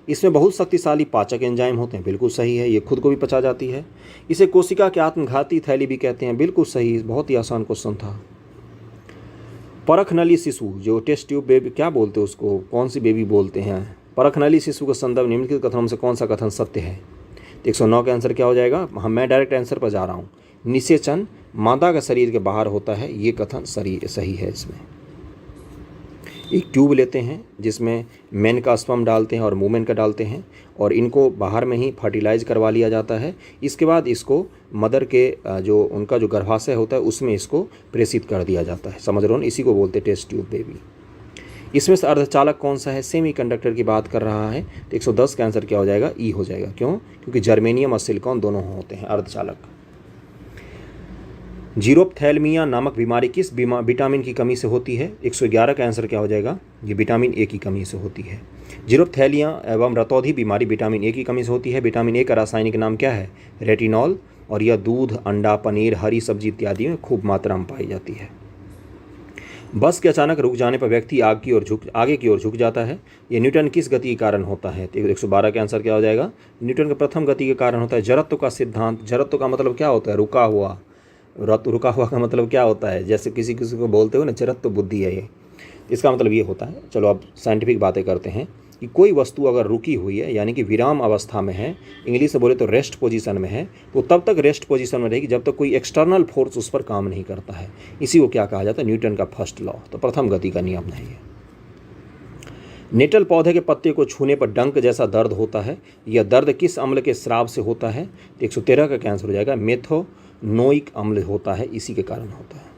इसमें बहुत शक्तिशाली पाचक एंजाइम होते हैं, बिल्कुल सही है, ये खुद को भी पचा जाती है। इसे कोशिका के आत्मघाती थैली भी कहते हैं, बिल्कुल सही, बहुत ही आसान क्वेश्चन था। परखनली शिशु जो टेस्ट ट्यूब बेबी क्या बोलते हैं उसको, कौन सी बेबी बोलते हैं, परखनली शिशु का संदर्भ निम्नलिखित कथनों से कौन सा कथन सत्य है, 109 का आंसर क्या हो जाएगा। मैं डायरेक्ट आंसर पर जा रहा हूँ। निषेचन मादा का शरीर के बाहर होता है, ये कथन सही है इसमें। एक ट्यूब लेते हैं जिसमें मेन का स्पर्म डालते हैं और वुमेन का डालते हैं और इनको बाहर में ही फर्टिलाइज करवा लिया जाता है। इसके बाद इसको मदर के जो उनका जो गर्भाशय होता है उसमें इसको प्रेषित कर दिया जाता है। समझ रहे हो ना, इसी को बोलते हैं टेस्ट ट्यूब बेबी। इसमें से अर्धचालक कौन सा है? सेमीकंडक्टर की बात कर रहा है तो 110 का आंसर क्या हो जाएगा? ई हो जाएगा। क्यों? क्योंकि जर्मेनियम और सिलिकॉन दोनों होते हैं अर्धचालक। जीरोप्थैल्मिया नामक बीमारी किस विटामिन की कमी से होती है? 111 का आंसर क्या हो जाएगा? ये विटामिन ए की कमी से होती है। जीरोप्थैलिया एवं रतौंधी बीमारी विटामिन ए की कमी से होती है। विटामिन ए का रासायनिक नाम क्या है? रेटिनॉल। और यह दूध, अंडा, पनीर, हरी सब्जी इत्यादि में खूब मात्रा में पाई जाती है। बस के अचानक रुक जाने पर व्यक्ति आगे की ओर झुक जाता है। ये न्यूटन किस गति के कारण होता है? तो 112 का आंसर क्या हो जाएगा? न्यूटन के प्रथम गति के कारण होता है। जड़त्व का सिद्धांत। जड़त्व का मतलब क्या होता है? रुका हुआ। रुका हुआ का मतलब क्या होता है? जैसे किसी को बोलते हो ना, जड़त्व बुद्धि है ये, इसका मतलब ये होता है। चलो अब साइंटिफिक बातें करते हैं कि कोई वस्तु अगर रुकी हुई है यानी कि विराम अवस्था में है, इंग्लिश में बोले तो रेस्ट पोजीशन में है, तो तब तक रेस्ट पोजीशन में रहेगी जब तक कोई एक्सटर्नल फोर्स उस पर काम नहीं करता है। इसी को क्या कहा जाता है? न्यूटन का फर्स्ट लॉ। तो प्रथम गति का नियम है ये। नेटल पौधे के पत्ते को छूने पर डंक जैसा दर्द होता है। यह दर्द किस अम्ल के स्राव से होता है? 113 का कैंसर हो जाएगा। मेथोनोइक अम्ल होता है, इसी के कारण होता है।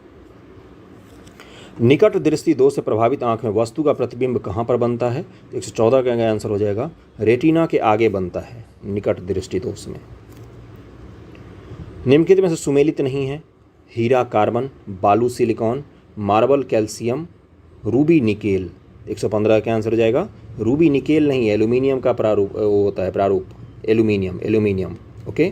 निकट दृष्टि दोष से प्रभावित आंख में वस्तु का प्रतिबिंब कहाँ पर बनता है? 114 का आंसर हो जाएगा रेटिना के आगे बनता है निकट दृष्टि दोष में। निम्नलिखित में से सुमेलित नहीं है? हीरा कार्बन, बालू silicon, marble calcium, Ruby nickel. 115 का आंसर हो जाएगा रूबी निकेल नहीं, एल्यूमिनियम का प्रारूप होता है, प्रारूप एल्यूमिनियम। ओके।